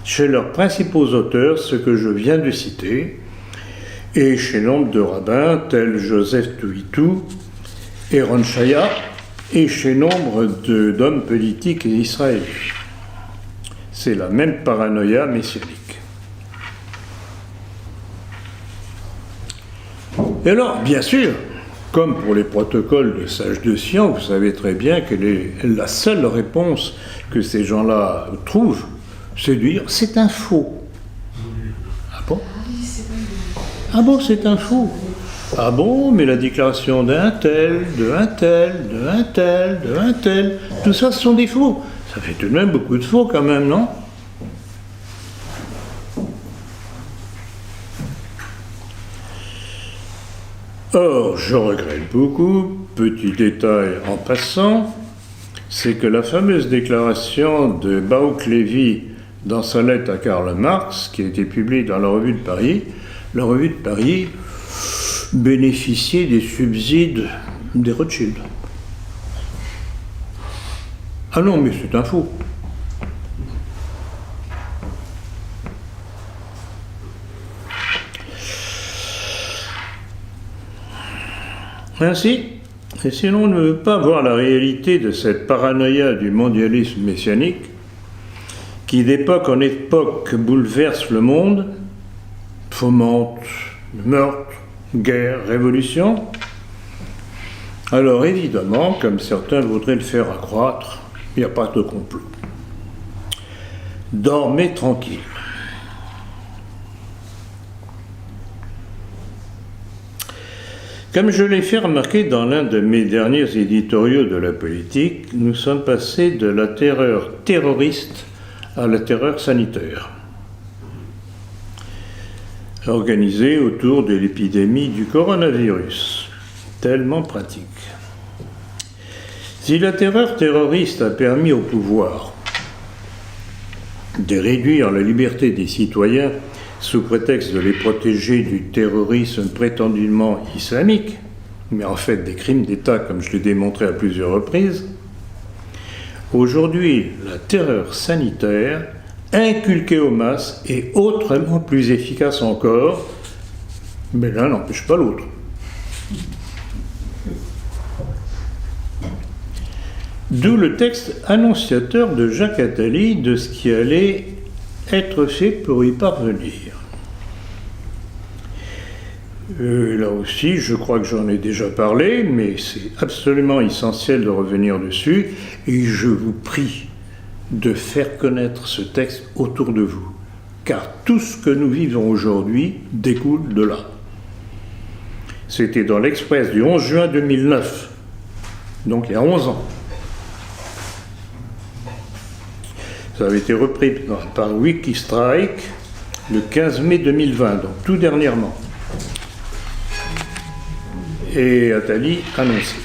chez leurs principaux auteurs, ce que je viens de citer, et chez nombre de rabbins tels Joseph Touitou, Aaron Chaya, et chez nombre d'hommes politiques et israéliens. C'est la même paranoïa messianique. Et alors, bien sûr, comme pour les protocoles de sages de science, vous savez très bien que la seule réponse que ces gens-là trouvent, c'est de dire c'est un faux. Ah bon? Ah bon, c'est un faux. Ah bon, mais la déclaration d'un tel, de un tel, de un tel, de un tel, tout ça, ce sont des faux. Ça fait tout de même beaucoup de faux quand même, non? Or, je regrette beaucoup, petit détail en passant, c'est que la fameuse déclaration de Baruch Lévi dans sa lettre à Karl Marx, qui a été publiée dans la Revue de Paris bénéficiait des subsides des Rothschild. Ah non, mais c'est un faux. Ainsi, et si l'on ne veut pas voir la réalité de cette paranoïa du mondialisme messianique, qui d'époque en époque bouleverse le monde, fomente meurtre, guerre, révolution, alors évidemment, comme certains voudraient le faire accroître, il n'y a pas de complot. Dormez tranquille. Comme je l'ai fait remarquer dans l'un de mes derniers éditoriaux de la politique, nous sommes passés de la terreur terroriste à la terreur sanitaire, organisée autour de l'épidémie du coronavirus, tellement pratique. Si la terreur terroriste a permis au pouvoir de réduire la liberté des citoyens sous prétexte de les protéger du terrorisme prétendument islamique, mais en fait des crimes d'État comme je l'ai démontré à plusieurs reprises, aujourd'hui la terreur sanitaire, inculquée aux masses, est autrement plus efficace encore, mais l'un n'empêche pas l'autre. D'où le texte annonciateur de Jacques Attali de ce qui allait être fait pour y parvenir. Là aussi, je crois que j'en ai déjà parlé, mais c'est absolument essentiel de revenir dessus, et je vous prie de faire connaître ce texte autour de vous, car tout ce que nous vivons aujourd'hui découle de là. C'était dans l'Express du 11 juin 2009, donc il y a 11 ans. Ça avait été repris par Wikistrike le 15 mai 2020, donc tout dernièrement. Et Attali annoncé.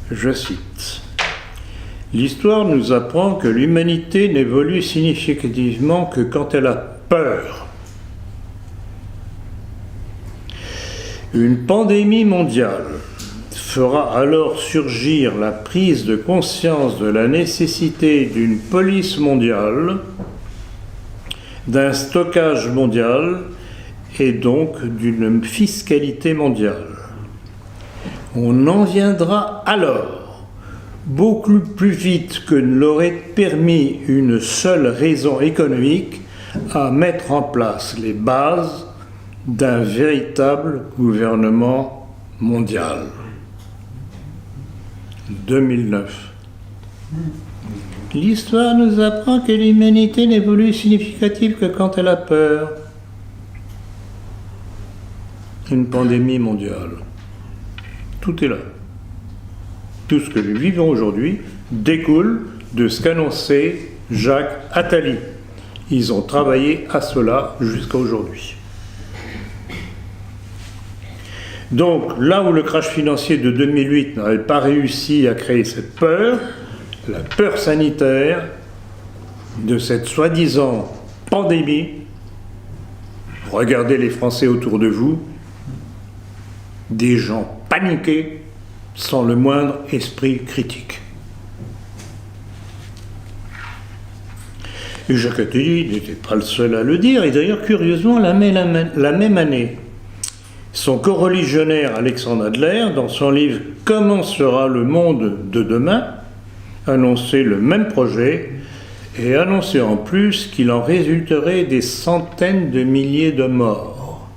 Je cite. L'histoire nous apprend que l'humanité n'évolue significativement que quand elle a peur. Une pandémie mondiale fera alors surgir la prise de conscience de la nécessité d'une police mondiale, d'un stockage mondial et donc d'une fiscalité mondiale. On en viendra alors, beaucoup plus vite que ne l'aurait permis une seule raison économique, à mettre en place les bases d'un véritable gouvernement mondial. 2009. L'histoire nous apprend que l'humanité n'évolue significative que quand elle a peur. Une pandémie mondiale. Tout est là. Tout ce que nous vivons aujourd'hui découle de ce qu'annonçait Jacques Attali. Ils ont travaillé à cela jusqu'à aujourd'hui. Donc, là où le crash financier de 2008 n'avait pas réussi à créer cette peur, la peur sanitaire de cette soi-disant pandémie, regardez les Français autour de vous, des gens paniqués sans le moindre esprit critique. Et Jacques Attali n'était pas le seul à le dire, et d'ailleurs, curieusement, la même année, son coreligionnaire Alexandre Adler, dans son livre « Comment sera le monde de demain ?», annonçait le même projet et annonçait en plus qu'il en résulterait des centaines de milliers de morts.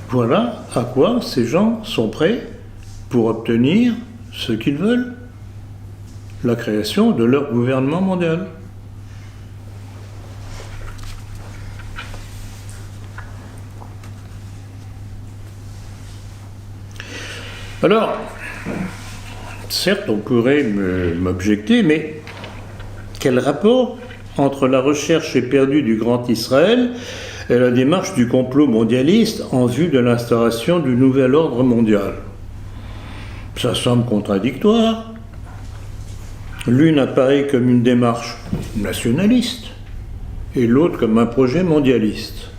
Voilà à quoi ces gens sont prêts pour obtenir ce qu'ils veulent, la création de leur gouvernement mondial. Alors, certes, on pourrait m'objecter, mais quel rapport entre la recherche éperdue du Grand Israël et la démarche du complot mondialiste en vue de l'instauration du nouvel ordre mondial? Ça semble contradictoire. L'une apparaît comme une démarche nationaliste et l'autre comme un projet mondialiste.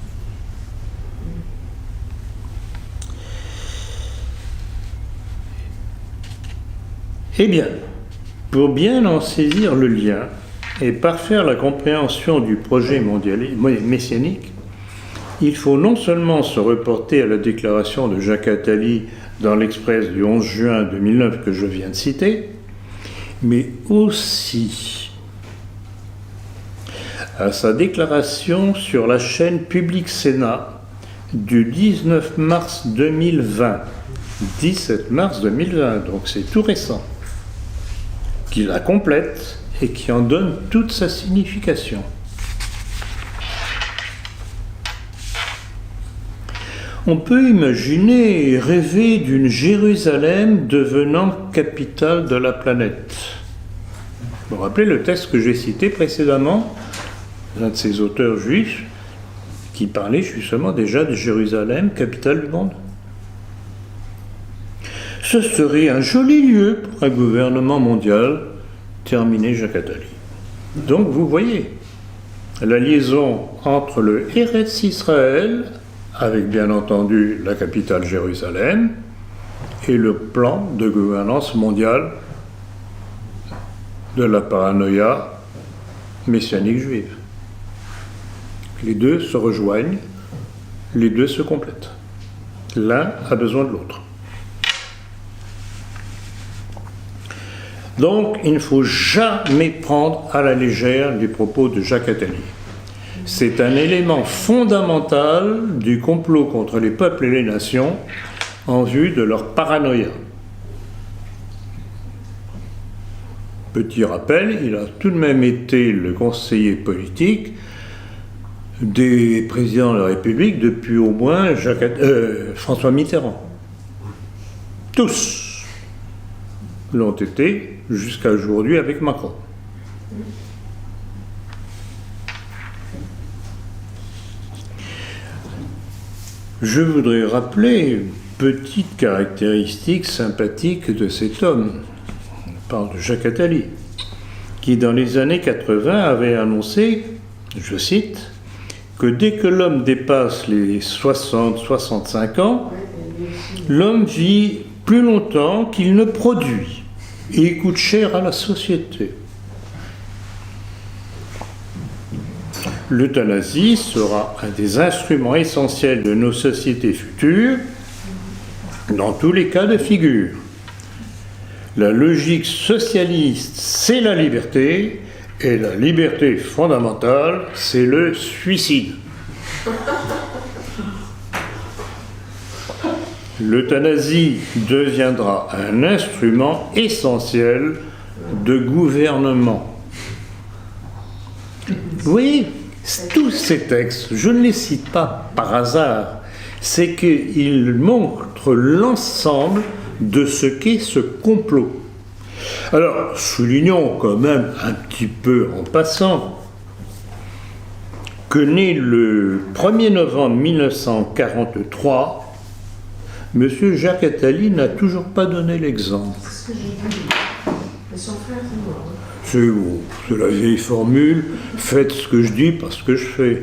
Eh bien, pour bien en saisir le lien et parfaire la compréhension du projet messianique, il faut non seulement se reporter à la déclaration de Jacques Attali dans l'Express du 11 juin 2009 que je viens de citer, mais aussi à sa déclaration sur la chaîne Public Sénat du 19 mars 2020, 17 mars 2020, donc c'est tout récent, qui la complète et qui en donne toute sa signification. On peut imaginer et rêver d'une Jérusalem devenant capitale de la planète. Vous vous rappelez le texte que j'ai cité précédemment, l'un de ces auteurs juifs, qui parlait justement déjà de Jérusalem, capitale du monde. Ce serait un joli lieu pour un gouvernement mondial, terminé Jacques Attali. Donc vous voyez, la liaison entre le Eretz Israël, avec bien entendu la capitale Jérusalem, et le plan de gouvernance mondiale de la paranoïa messianique juive. Les deux se rejoignent, les deux se complètent. L'un a besoin de l'autre. Donc, il ne faut jamais prendre à la légère les propos de Jacques Attali. C'est un élément fondamental du complot contre les peuples et les nations en vue de leur paranoïa. Petit rappel, il a tout de même été le conseiller politique des présidents de la République depuis au moins François Mitterrand. Tous l'ont été jusqu'à aujourd'hui avec Macron. Je voudrais rappeler une petite caractéristique sympathique de cet homme. On parle de Jacques Attali, qui dans les années 80 avait annoncé, je cite, que dès que l'homme dépasse les 60-65 ans, l'homme vit plus longtemps qu'il ne produit et il coûte cher à la société. L'euthanasie sera un des instruments essentiels de nos sociétés futures, dans tous les cas de figure. La logique socialiste, c'est la liberté, et la liberté fondamentale, c'est le suicide. L'euthanasie deviendra un instrument essentiel de gouvernement. Vous voyez, tous ces textes, je ne les cite pas par hasard, c'est qu'ils montrent l'ensemble de ce qu'est ce complot. Alors, soulignons quand même un petit peu en passant que né le 1er novembre 1943, M. Jacques Attali n'a toujours pas donné l'exemple. C'est ce que j'ai dit. Mais son frère, c'est mort. C'est bon, c'est la vieille formule, faites ce que je dis parce que je fais.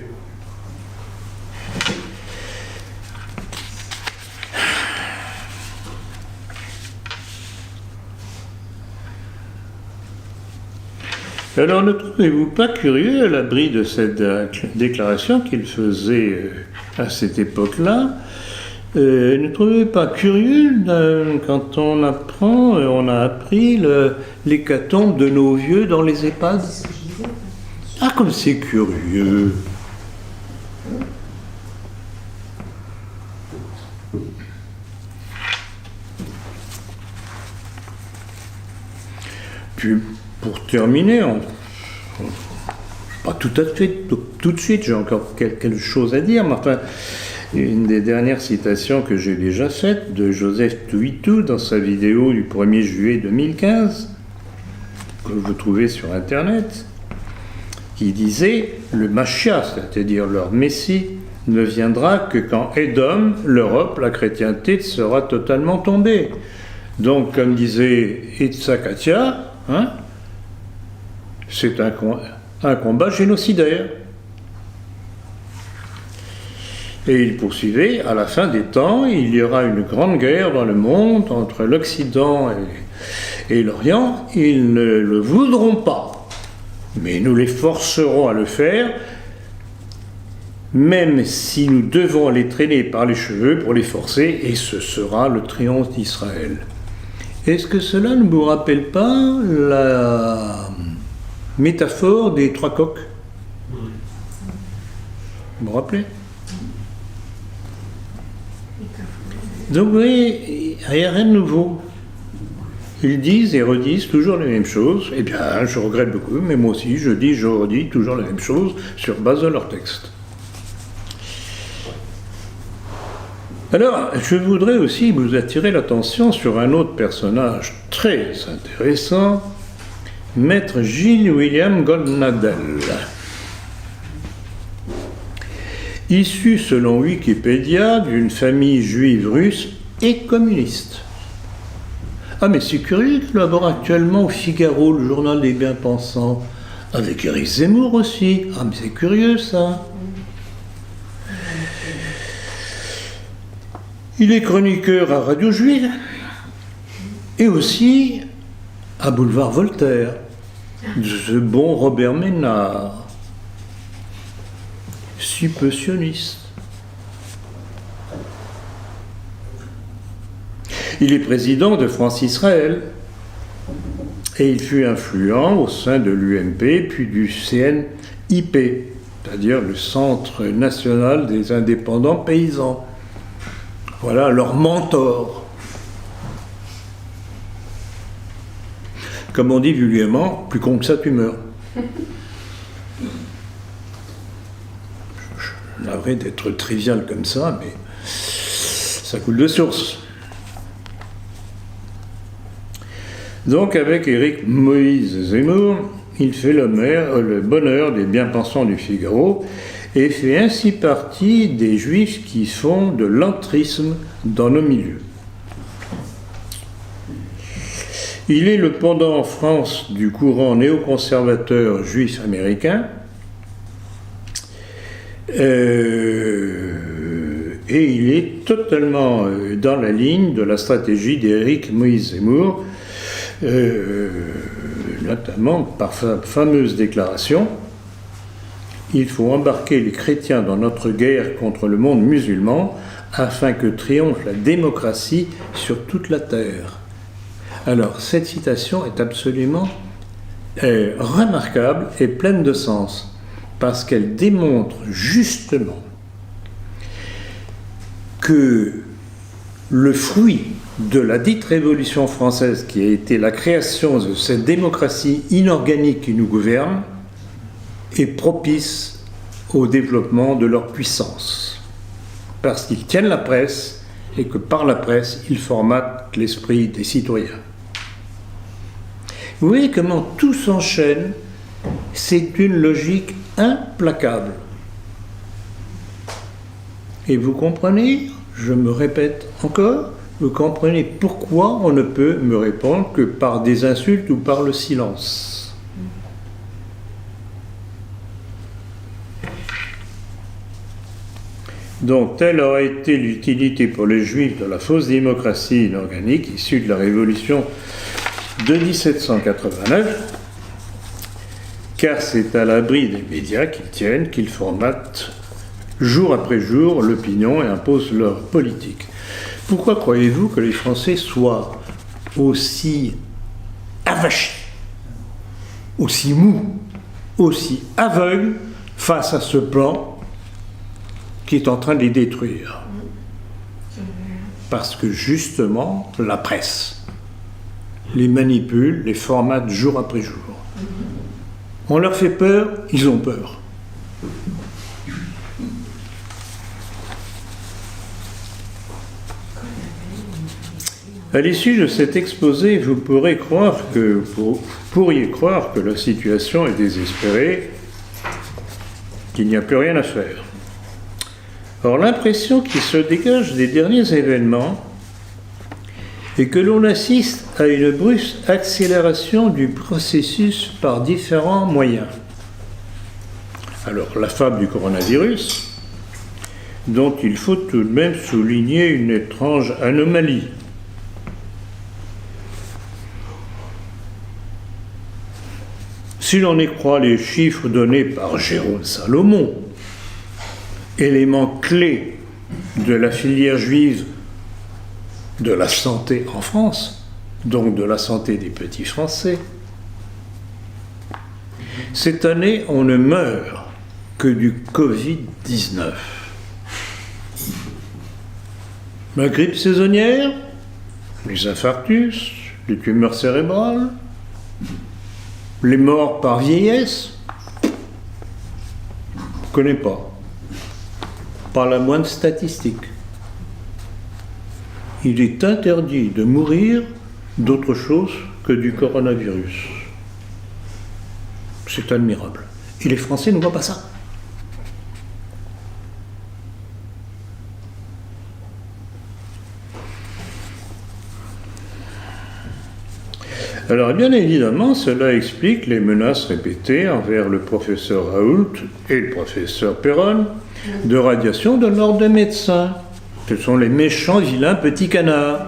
Alors ne trouvez-vous pas curieux, à l'abri de cette déclaration qu'il faisait à cette époque-là, ne trouvez-vous pas curieux quand on a appris l'hécatombe de nos vieux dans les EHPAD? Ah, comme c'est curieux! Puis, pour terminer, pas tout à fait, tout de suite, j'ai encore quelque chose à dire, mais enfin, une des dernières citations que j'ai déjà faites de Joseph Touitou dans sa vidéo du 1er juillet 2015, que vous trouvez sur Internet, qui disait « Le Mashiach, c'est-à-dire leur Messie, ne viendra que quand Édom, l'Europe, la chrétienté sera totalement tombée. » Donc, comme disait Yitzhak Atia, hein, c'est un combat génocidaire. Et il poursuivait, à la fin des temps, il y aura une grande guerre dans le monde entre l'Occident et l'Orient. Ils ne le voudront pas, mais nous les forcerons à le faire, même si nous devons les traîner par les cheveux pour les forcer, et ce sera le triomphe d'Israël. Est-ce que cela ne vous rappelle pas la métaphore des trois coqs? Vous vous rappelez? Donc vous voyez, il n'y a rien de nouveau. Ils disent et redisent toujours les mêmes choses. Eh bien, je regrette beaucoup, mais moi aussi, je redis toujours la même chose sur base de leur texte. Alors, je voudrais aussi vous attirer l'attention sur un autre personnage très intéressant, Maître Gilles William Goldnadel. Issu, selon Wikipédia, d'une famille juive russe et communiste. Ah, mais c'est curieux qu'il collabore actuellement au Figaro, le journal des bien-pensants, avec Éric Zemmour aussi. Ah, mais c'est curieux, ça. Il est chroniqueur à Radio Juive et aussi à Boulevard Voltaire, de ce bon Robert Ménard. Suppositionniste. Il est président de France Israël et il fut influent au sein de l'UMP puis du CNIP, c'est-à-dire le Centre national des indépendants paysans. Voilà leur mentor. Comme on dit vulgairement, plus con que ça tu meurs. Navré d'être trivial comme ça, mais ça coule de source. Donc avec Éric Moïse Zemmour, il fait le bonheur des bien-pensants du Figaro et fait ainsi partie des juifs qui font de l'entrisme dans nos milieux. Il est le pendant en France du courant néoconservateur juif américain. Et il est totalement dans la ligne de la stratégie d'Éric Moïse Zemmour, notamment par sa fameuse déclaration « Il faut embarquer les chrétiens dans notre guerre contre le monde musulman afin que triomphe la démocratie sur toute la terre. » Alors, cette citation est absolument remarquable et pleine de sens, parce qu'elle démontre justement que le fruit de la dite Révolution française, qui a été la création de cette démocratie inorganique qui nous gouverne, est propice au développement de leur puissance. Parce qu'ils tiennent la presse et que par la presse, ils formatent l'esprit des citoyens. Vous voyez comment tout s'enchaîne, c'est une logique implacable. Et vous comprenez, je me répète encore, vous comprenez pourquoi on ne peut me répondre que par des insultes ou par le silence. Donc, telle aurait été l'utilité pour les Juifs de la fausse démocratie inorganique issue de la Révolution de 1789, car c'est à l'abri des médias qu'ils tiennent, qu'ils formatent jour après jour l'opinion et imposent leur politique. Pourquoi croyez-vous que les Français soient aussi avachis, aussi mous, aussi aveugles face à ce plan qui est en train de les détruire? Parce que justement, la presse les manipule, les formate jour après jour. On leur fait peur, ils ont peur. À l'issue de cet exposé, vous pourriez croire que la situation est désespérée, qu'il n'y a plus rien à faire. Or, l'impression qui se dégage des derniers événements est que l'on assiste à une brusque accélération du processus par différents moyens. Alors, la fable du coronavirus, dont il faut tout de même souligner une étrange anomalie. Si l'on y croit les chiffres donnés par Jérôme Salomon, élément clé de la filière juive de la santé en France, donc de la santé des petits Français, cette année, on ne meurt que du Covid-19. La grippe saisonnière, les infarctus, les tumeurs cérébrales, les morts par vieillesse, je ne connais pas la moindre statistique. Il est interdit de mourir d'autre chose que du coronavirus. C'est admirable. Et les Français ne voient pas ça. Alors, bien évidemment, cela explique les menaces répétées envers le professeur Raoult et le professeur Perron de radiation de l'ordre des médecins. Ce sont les méchants, vilains petits canards.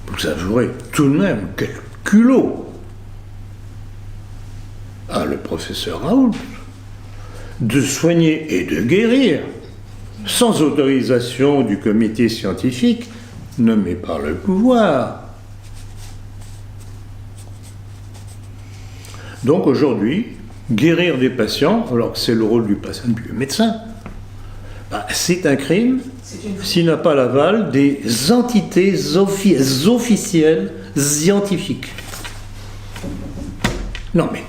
Vous avouerez tout de même quel culot a le professeur Raoult de soigner et de guérir sans autorisation du comité scientifique nommé par le pouvoir. Donc aujourd'hui, guérir des patients, alors que c'est le rôle du patient, du médecin, c'est un crime s'il n'a pas l'aval des entités officielles scientifiques. Non mais...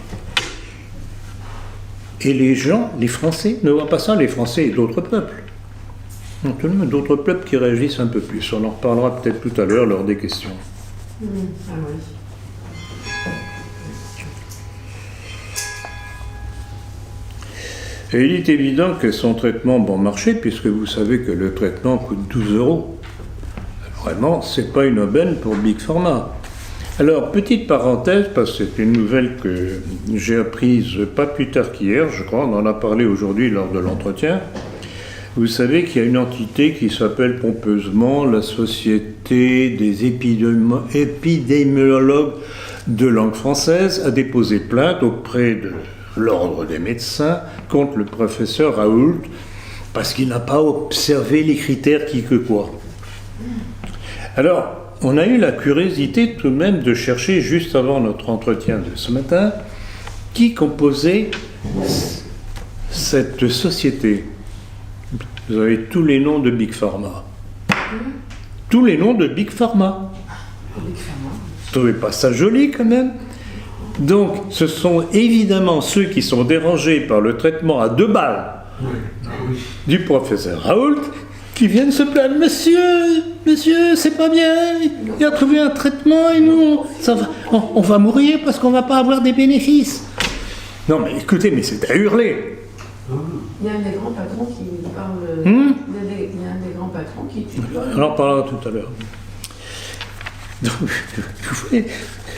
Et les gens, les Français, ne voient pas ça, les Français et d'autres peuples. Non, tout de même d'autres peuples qui réagissent un peu plus. On en reparlera peut-être tout à l'heure lors des questions. Ah oui. Et il est évident que son traitement bon marché, puisque vous savez que le traitement coûte 12 €. Vraiment, c'est pas une aubaine pour Big Pharma. Alors, petite parenthèse, parce que c'est une nouvelle que j'ai apprise pas plus tard qu'hier, je crois, on en a parlé aujourd'hui lors de l'entretien. Vous savez qu'il y a une entité qui s'appelle pompeusement la Société des épidémiologues de langue française a déposé plainte auprès de l'ordre des médecins contre le professeur Raoult parce qu'il n'a pas observé les critères qui que quoi. Alors, on a eu la curiosité tout de même de chercher juste avant notre entretien de ce matin qui composait cette société. Vous avez tous les noms de Big Pharma. Tous les noms de Big Pharma. Vous ne trouvez pas ça joli quand même? Donc, ce sont évidemment ceux qui sont dérangés par le traitement à 2 balles du professeur Raoult qui viennent se plaindre. Monsieur, c'est pas bien, il a trouvé un traitement et nous, on va mourir parce qu'on va pas avoir des bénéfices. Non mais écoutez, mais c'est à hurler. Il y a un des grands patrons qui parle. Il y a un des grands patrons qui tue. On en parlera tout à l'heure. Donc,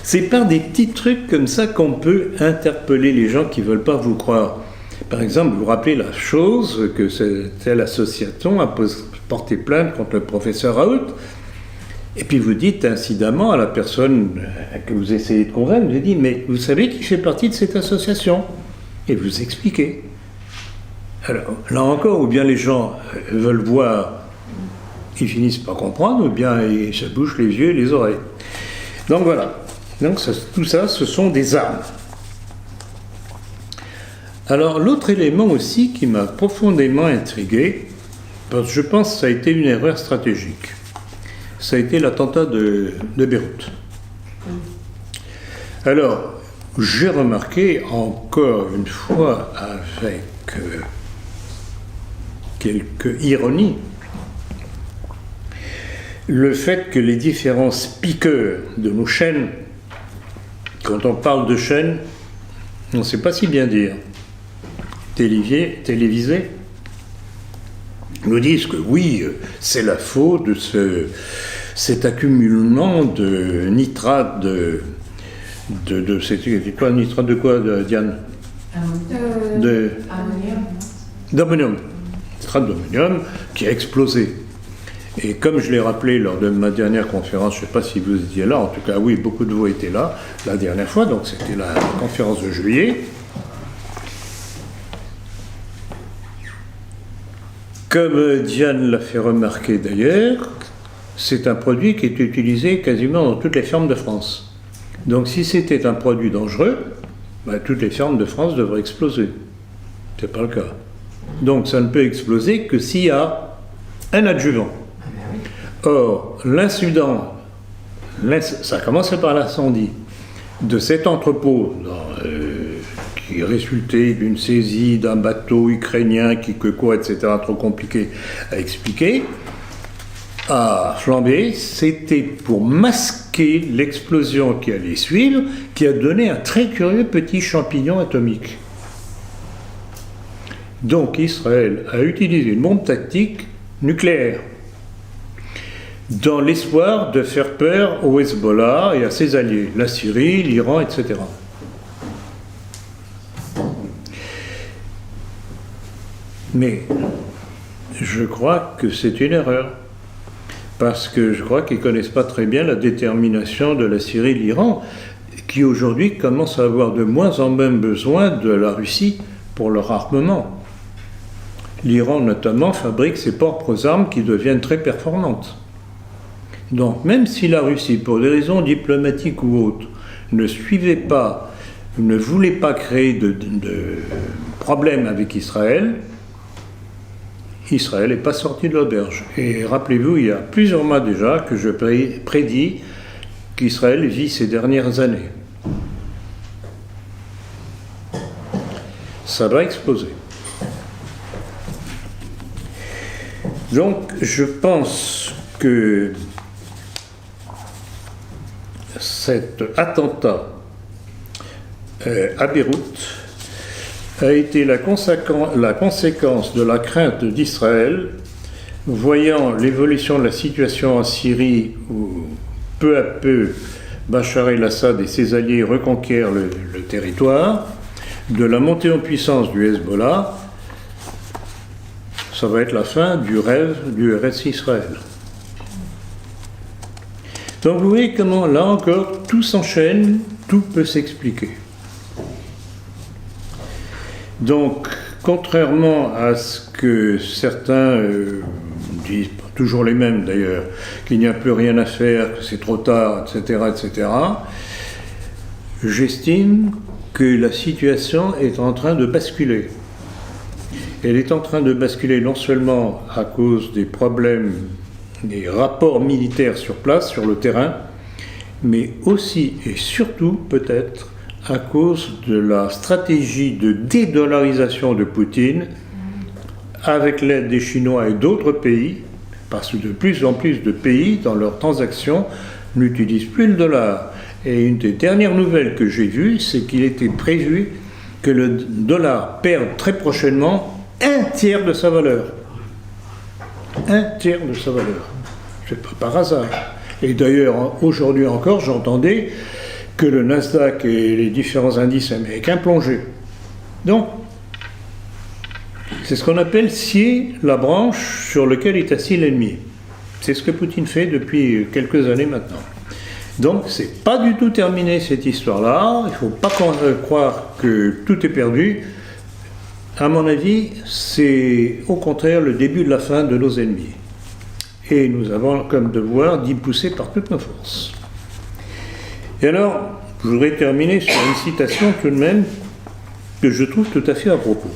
c'est par des petits trucs comme ça qu'on peut interpeller les gens qui ne veulent pas vous croire. Par exemple, vous vous rappelez la chose que telle association a porté plainte contre le professeur Raoult, et puis vous dites incidemment à la personne que vous essayez de convaincre, vous dites, mais vous savez qui fait partie de cette association? Et vous expliquez. Alors, là encore, ou bien les gens veulent voir, ils finissent par comprendre, ou bien ils se bouchent les yeux et les oreilles. Donc voilà. Donc tout ça, ce sont des armes. Alors l'autre élément aussi qui m'a profondément intrigué, parce que je pense que ça a été une erreur stratégique, ça a été l'attentat de Beyrouth. Alors, j'ai remarqué encore une fois avec quelque ironie le fait que les différents speakers de nos chaînes, quand on parle de chaînes, on ne sait pas si bien dire, télévisées, nous disent que oui, c'est la faute de cet accumulement de nitrate c'était quoi, nitrate de quoi, Diane? D'ammonium. Nitrate d'ammonium qui a explosé. Et comme je l'ai rappelé lors de ma dernière conférence, je ne sais pas si vous étiez là, en tout cas oui, beaucoup de vous étaient là la dernière fois, donc c'était la conférence de juillet. Comme Diane l'a fait remarquer d'ailleurs, c'est un produit qui est utilisé quasiment dans toutes les fermes de France. Donc si c'était un produit dangereux, toutes les fermes de France devraient exploser. Ce n'est pas le cas. Donc ça ne peut exploser que s'il y a un adjuvant. Or, l'incident, ça a commencé par l'incendie de cet entrepôt qui résultait d'une saisie d'un bateau ukrainien etc., trop compliqué à expliquer, a flambé. C'était pour masquer l'explosion qui allait suivre, qui a donné un très curieux petit champignon atomique. Donc Israël a utilisé une bombe tactique nucléaire dans l'espoir de faire peur au Hezbollah et à ses alliés, la Syrie, l'Iran, etc. Mais je crois que c'est une erreur, parce que je crois qu'ils ne connaissent pas très bien la détermination de la Syrie et de l'Iran, qui aujourd'hui commencent à avoir de moins en moins besoin de la Russie pour leur armement. L'Iran notamment fabrique ses propres armes qui deviennent très performantes. Donc même si la Russie, pour des raisons diplomatiques ou autres, ne voulait pas créer de problème avec Israël, Israël n'est pas sorti de l'auberge. Et rappelez-vous, il y a plusieurs mois déjà que je prédis qu'Israël vit ces dernières années. Ça va exploser. Donc je pense que cet attentat à Beyrouth a été la conséquence de la crainte d'Israël, voyant l'évolution de la situation en Syrie où peu à peu Bachar el-Assad et ses alliés reconquièrent le territoire, de la montée en puissance du Hezbollah, ça va être la fin du rêve du Eretz Israël. Donc vous voyez comment, là encore, tout s'enchaîne, tout peut s'expliquer. Donc, contrairement à ce que certains disent, pas toujours les mêmes d'ailleurs, qu'il n'y a plus rien à faire, que c'est trop tard, etc., etc., j'estime que la situation est en train de basculer. Elle est en train de basculer non seulement à cause des problèmes, des rapports militaires sur place, sur le terrain, mais aussi et surtout peut-être à cause de la stratégie de dédollarisation de Poutine avec l'aide des Chinois et d'autres pays, parce que de plus en plus de pays, dans leurs transactions, n'utilisent plus le dollar. Et une des dernières nouvelles que j'ai vues, c'est qu'il était prévu que le dollar perde très prochainement un tiers de sa valeur. Un tiers de sa valeur. C'est pas par hasard. Et d'ailleurs, aujourd'hui encore, j'entendais que le Nasdaq et les différents indices américains plongeaient. Donc, c'est ce qu'on appelle scier la branche sur laquelle est assis l'ennemi. C'est ce que Poutine fait depuis quelques années maintenant. Donc, c'est pas du tout terminé cette histoire-là. Il ne faut pas croire que tout est perdu. À mon avis, c'est au contraire le début de la fin de nos ennemis. Et nous avons comme devoir d'y pousser par toutes nos forces. Et alors, je voudrais terminer sur une citation tout de même que je trouve tout à fait à propos.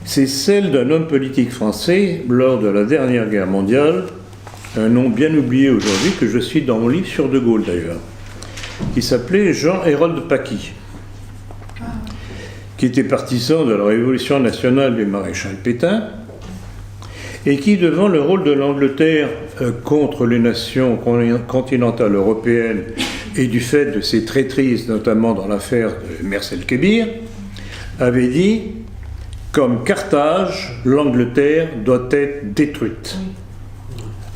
C'est celle d'un homme politique français lors de la dernière guerre mondiale, un nom bien oublié aujourd'hui, que je cite dans mon livre sur De Gaulle d'ailleurs, qui s'appelait Jean-Hérold Paqui, qui était partisan de la révolution nationale du maréchal Pétain, et qui, devant le rôle de l'Angleterre contre les nations continentales européennes et du fait de ses traîtrises, notamment dans l'affaire de Mers el-Kébir, avait dit « Comme Carthage, l'Angleterre doit être détruite ».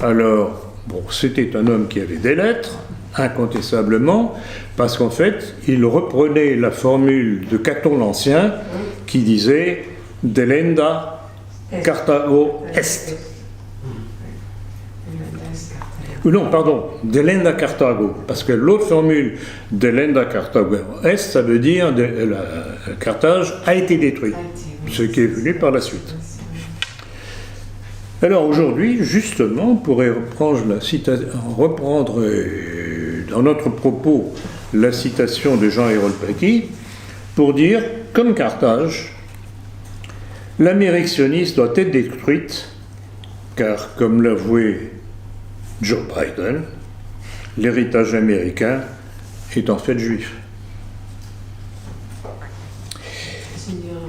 Alors, bon, c'était un homme qui avait des lettres, incontestablement, parce qu'en fait, il reprenait la formule de Caton l'Ancien qui disait « Delenda Carthago Est ». Ou non, pardon, Delenda Carthago, parce que l'autre formule Delenda Carthago Est, ça veut dire Carthage a été détruit, ce qui est venu par la suite. Alors aujourd'hui, justement, on pourrait reprendre dans notre propos la citation de Jean-Hérold Paqui pour dire, comme Carthage, l'Amérique sioniste doit être détruite, car, comme l'avouait Joe Biden, l'héritage américain est en fait juif.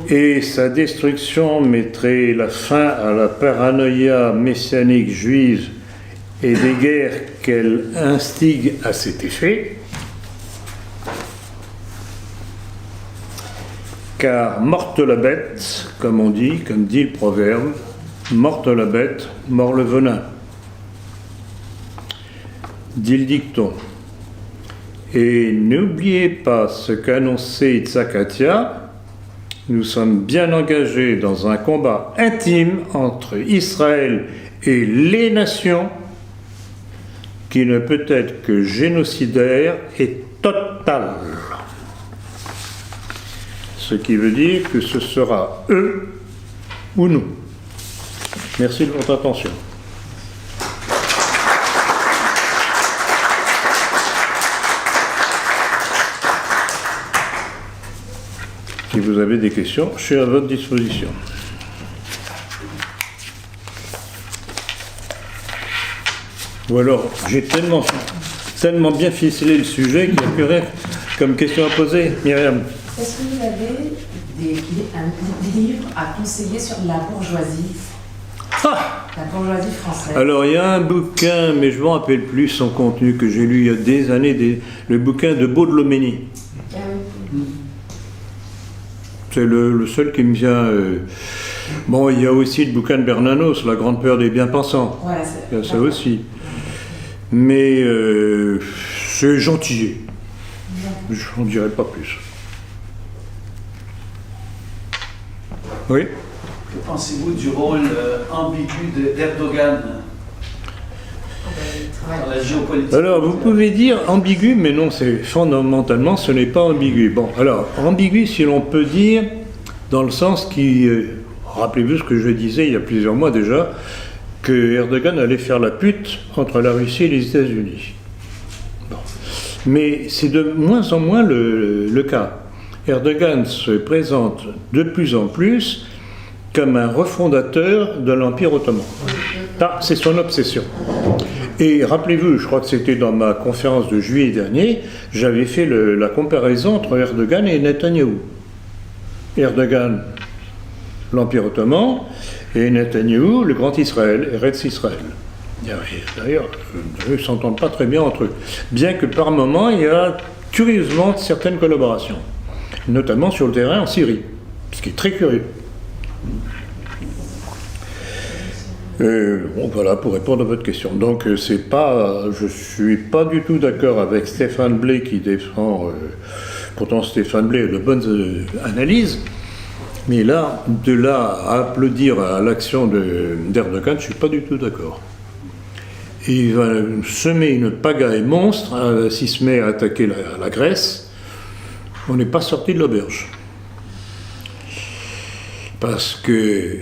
Et sa destruction mettrait la fin à la paranoïa messianique juive et des guerres qu'elle instigue à cet effet, car morte la bête, comme on dit, comme dit le proverbe, morte la bête, mort le venin, dit le dicton. Et n'oubliez pas ce qu'annonçait Yitzhak Atia, nous sommes bien engagés dans un combat intime entre Israël et les nations qui ne peut être que génocidaire et total. Ce qui veut dire que ce sera eux ou nous. Merci de votre attention. Si vous avez des questions, je suis à votre disposition. Ou alors, j'ai tellement bien ficelé le sujet qu'il n'y a plus rien comme question à poser. Myriam. Est-ce que vous avez des livres à conseiller sur la bourgeoisie? La bourgeoisie française. Alors, il y a un bouquin, mais je ne me rappelle plus son contenu, que j'ai lu il y a des années, le bouquin de Baudelomeni. C'est le seul qui me vient. Bon, il y a aussi le bouquin de Bernanos, La grande peur des bien-pensants. Voilà, il y a ça aussi. mais c'est gentil. Je n'en dirai pas plus. Oui. Que pensez-vous du rôle ambigu d'Erdogan dans la géopolitique? Alors, vous pouvez dire ambigu, mais non, fondamentalement, ce n'est pas ambigu. Bon, alors, ambigu, si l'on peut dire, dans le sens qui... rappelez-vous ce que je disais il y a plusieurs mois déjà, que Erdogan allait faire la pute entre la Russie et les États-Unis. Bon. Mais c'est de moins en moins le cas. Erdogan se présente de plus en plus comme un refondateur de l'Empire ottoman. Ah, c'est son obsession. Et rappelez-vous, je crois que c'était dans ma conférence de juillet dernier, j'avais fait la comparaison entre Erdogan et Netanyahou. Erdogan, l'Empire ottoman, et Netanyahou, le Grand Israël, Eretz Israël. D'ailleurs, eux ne s'entendent pas très bien entre eux. Bien que par moments, il y a curieusement certaines collaborations, notamment sur le terrain en Syrie, ce qui est très curieux. Bon, voilà, pour répondre à votre question. Donc, je ne suis pas du tout d'accord avec Stéphane Blay qui défend, pourtant Stéphane Blay a de bonnes analyses, mais là, de là à applaudir à l'action d'Erdogan, je ne suis pas du tout d'accord. Il va semer une pagaille monstre s'il se met à attaquer la Grèce. On n'est pas sorti de l'auberge. Parce que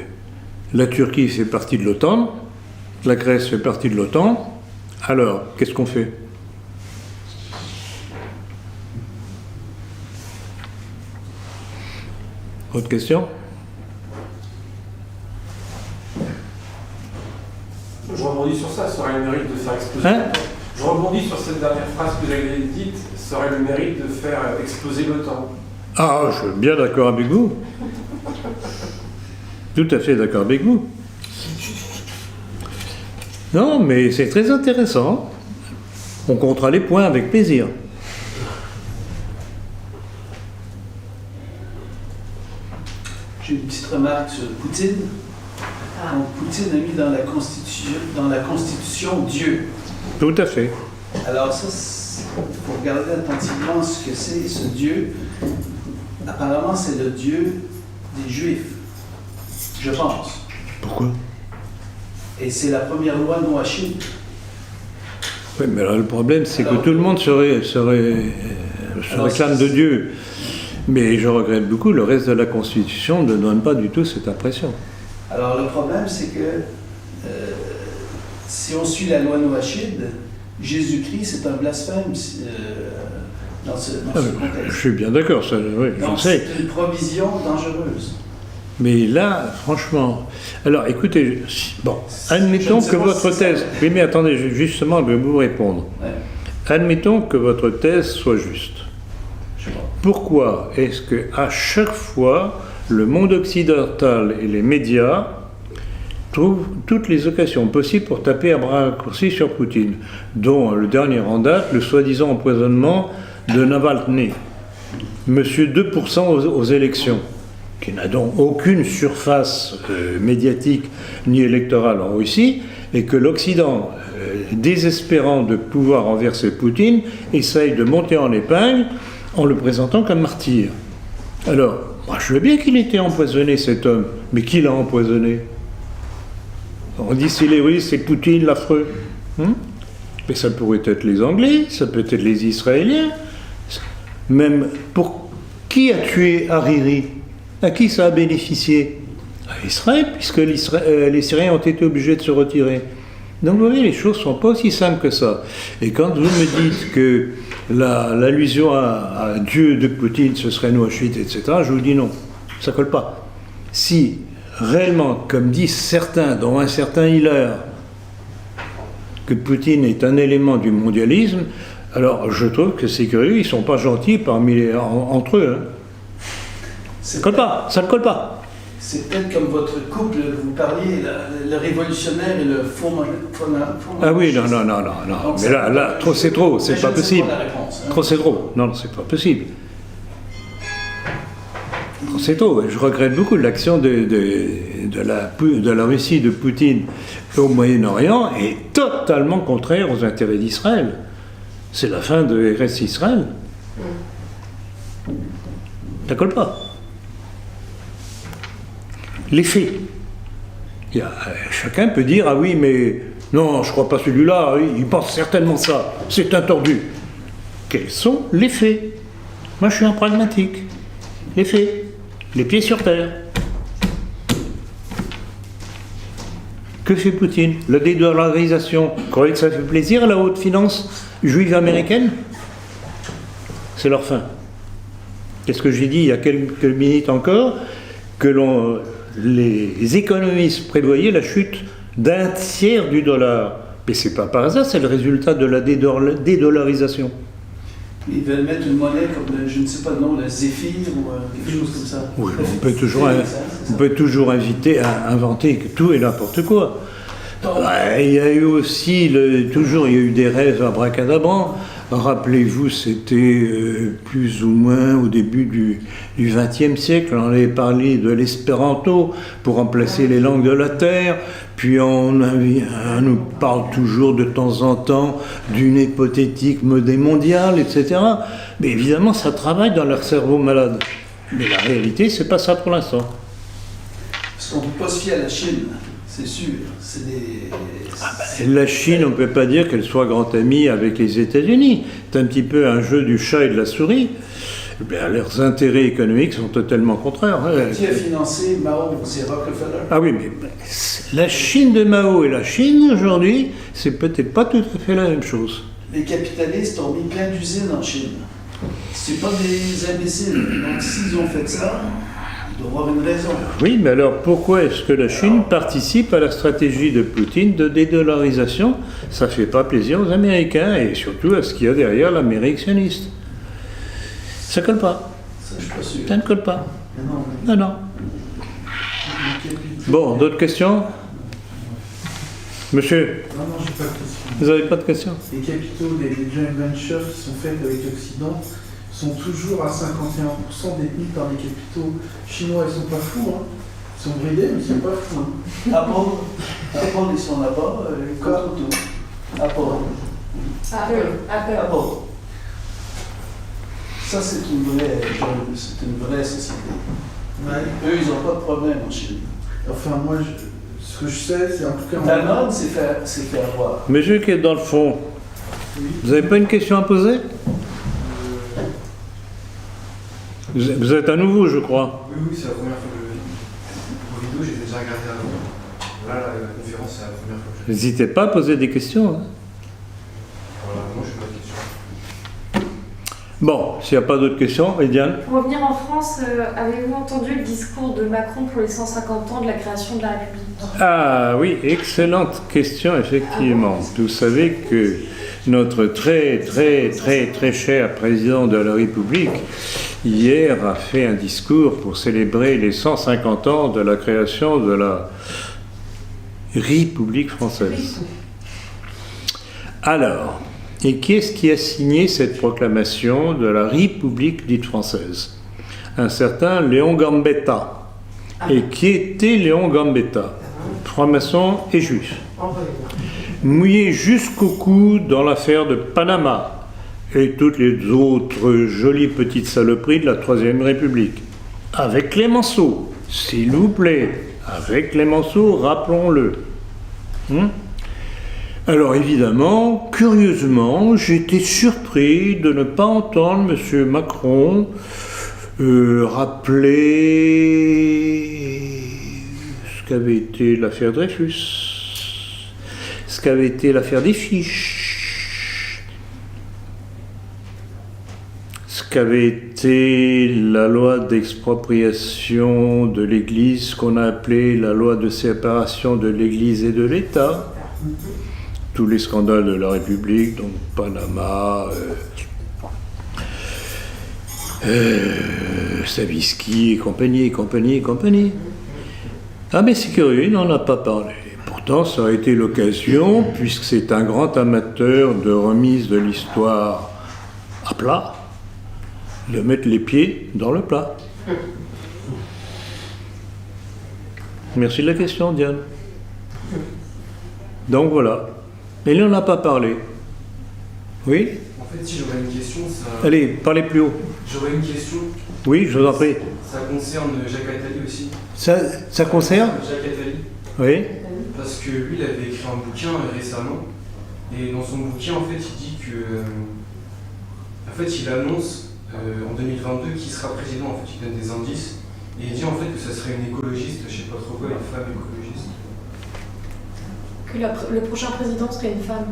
la Turquie fait partie de l'OTAN, la Grèce fait partie de l'OTAN, alors qu'est-ce qu'on fait? Autre question? Je rebondis sur ça aurait le mérite de faire exploser. Je rebondis sur cette dernière phrase que vous avez dite, ça aurait le mérite de faire exploser l'OTAN. Ah, je suis bien d'accord avec vous. Tout à fait d'accord avec vous. Non, mais c'est très intéressant. On comptera les points avec plaisir. J'ai une petite remarque sur Poutine. Donc, Poutine a mis dans la Constitution Dieu. Tout à fait. Alors ça, il faut regarder attentivement ce que c'est ce Dieu. Apparemment, c'est le Dieu des Juifs, je pense. Pourquoi? Et c'est la première loi noachide. Oui, mais là, le problème, c'est que tout le monde se réclame de Dieu. Mais je regrette beaucoup, le reste de la Constitution ne donne pas du tout cette impression. Alors le problème, c'est que si on suit la loi noachide, Jésus-Christ, c'est un blasphème dans ce contexte. Je suis bien d'accord, ça, oui, donc je sais. c'est une provision dangereuse. Mais là, franchement... Alors, écoutez, bon, admettons que votre thèse... Oui, mais attendez, justement, je vais vous répondre. Ouais. Admettons que votre thèse soit juste. Pourquoi est-ce qu'à chaque fois, le monde occidental et les médias trouvent toutes les occasions possibles pour taper à bras raccourcis sur Poutine, dont le dernier en date, le soi-disant empoisonnement de Navalny, monsieur 2% aux élections, qui n'a donc aucune surface médiatique ni électorale en Russie, et que l'Occident, désespérant de pouvoir renverser Poutine, essaye de monter en épingle en le présentant comme martyr. Alors, moi je veux bien qu'il ait été empoisonné, cet homme, mais qui l'a empoisonné? On dit c'est les Russes, c'est Poutine, l'affreux. Mais ça pourrait être les Anglais, ça peut être les Israéliens. Même pour qui a tué Hariri? À qui ça a bénéficié? À Israël, puisque les Syriens ont été obligés de se retirer. Donc vous voyez, les choses ne sont pas aussi simples que ça. Et quand vous me dites que l'allusion à Dieu de Poutine, ce serait noachide, etc., je vous dis non, ça ne colle pas. Si réellement, comme disent certains, dont un certain Hiller, que Poutine est un élément du mondialisme, alors je trouve que c'est curieux, ils ne sont pas gentils entre eux. Hein. Ça ne colle pas. C'est peut-être comme votre couple, vous parliez, le révolutionnaire et le faux Ah oui, non. Donc, mais là, trop c'est trop, c'est pas possible. Pas la réponse, hein. Trop c'est trop. Non, c'est pas possible. c'est tôt. Je regrette beaucoup l'action de la Russie de Poutine au Moyen-Orient est totalement contraire aux intérêts d'Israël. C'est la fin de Eretz Israël. Ça colle pas. Les faits. Chacun peut dire, ah oui, mais non, je crois pas celui-là, il pense certainement ça. C'est un tordu. Quels sont les faits? Moi, je suis un pragmatique. Les faits. Les pieds sur terre. Que fait Poutine? La dédollarisation. Vous croyez que ça fait plaisir à la haute finance juive américaine? C'est leur fin. Qu'est-ce que j'ai dit il y a quelques minutes encore? Que les économistes prévoyaient la chute d'un tiers du dollar. Mais c'est pas par hasard, c'est le résultat de la dédollarisation. Ils veulent mettre une monnaie comme, je ne sais pas le nom, le Zéphyr ou quelque chose comme ça. Oui, on peut toujours inventer tout et n'importe quoi. Il y a eu aussi, il y a eu des rêves abracadabrants. Rappelez-vous, c'était plus ou moins au début du XXe siècle, on avait parlé de l'espéranto pour remplacer les langues de la terre, puis on nous parle toujours de temps en temps d'une hypothétique monnaie mondiale, etc. Mais évidemment, ça travaille dans leur cerveau malade. Mais la réalité, c'est pas ça pour l'instant. Parce qu'on ne peut pas se fier à la Chine, c'est sûr. La Chine, on ne peut pas dire qu'elle soit grande amie avec les États-Unis. C'est un petit peu un jeu du chat et de la souris. Eh bien, leurs intérêts économiques sont totalement contraires. Qui a financé Mao? C'est Rockefeller. Ah oui, mais la Chine de Mao et la Chine d'aujourd'hui, c'est peut-être pas tout à fait la même chose. Les capitalistes ont mis plein d'usines en Chine. C'est pas des imbéciles. Donc s'ils ont fait ça, il doit y avoir une raison. Oui, mais alors pourquoi est-ce que la Chine participe à la stratégie de Poutine de dédollarisation? Ça fait pas plaisir aux Américains et surtout à ce qu'il y a derrière l'Amérique sioniste. Ça colle pas. Ça, je suis pas sûr. Ça ne colle pas. Non. Non. Bon, d'autres questions? Monsieur, Non, j'ai pas de question. vous n'avez pas de questions? Les capitaux des joint ventures qui sont faits avec l'Occident sont toujours à 51% détenus par les capitaux chinois. Ils sont pas fous, hein. Ils sont bridés, mais ils sont pas fous. Hein. Apple, ils sont là-bas, contre tout. Apple. Ça, c'est une vraie société. Ouais. Eux, ils n'ont pas de problème en Chine. Enfin, moi, ce que je sais, c'est en tout cas... Danone s'est fait avoir. Monsieur qui est dans le fond, vous n'avez pas une question à poser? Vous êtes à nouveau, je crois. Oui, c'est la première fois que je le vos vidéos, j'ai déjà regardé avant. Là, la conférence, c'est la première fois que je N'hésitez pas à poser des questions. Hein. Voilà, moi, je n'ai pas de questions. Bon, s'il n'y a pas d'autres questions, Ediane? Pour revenir en France, avez-vous entendu le discours de Macron pour les 150 ans de la création de la République? Ah oui, excellente question, effectivement. Vous savez que notre très cher président de la République, hier, a fait un discours pour célébrer les 150 ans de la création de la République française. Alors, et qui est-ce qui a signé cette proclamation de la République dite française? Un certain Léon Gambetta. Et qui était Léon Gambetta? Franc-maçon et juif. Mouillé jusqu'au cou dans l'affaire de Panama et toutes les autres jolies petites saloperies de la Troisième République. Avec Clémenceau, s'il vous plaît, avec Clémenceau, rappelons-le. Alors évidemment, curieusement, j'étais surpris de ne pas entendre M. Macron rappeler ce qu'avait été l'affaire Dreyfus, ce qu'avait été l'affaire des fiches, ce qu'avait été la loi d'expropriation de l'Église qu'on a appelée la loi de séparation de l'Église et de l'État. Tous les scandales de la République, donc Panama, Saviski et compagnie. Ah mais c'est curieux, il n'en a pas parlé. Pourtant, ça a été l'occasion, puisque c'est un grand amateur de remise de l'histoire à plat, de mettre les pieds dans le plat. Merci de la question, Diane. Donc voilà. Et il n'en a pas parlé. Oui? En fait, si j'aurais une question, ça... Allez, parlez plus haut. J'aurais une question. Oui, je vous en prie. Ça concerne Jacques Attali aussi. Ça concerne? Jacques Attali. Oui. Parce que lui, il avait écrit un bouquin récemment. Et dans son bouquin, en fait, il dit que... en fait, il annonce en 2022 qu'il sera président. En fait, il donne des indices. Et il dit en fait que ça serait une écologiste, je sais pas trop quoi, une femme écologiste. Que le prochain président serait une femme.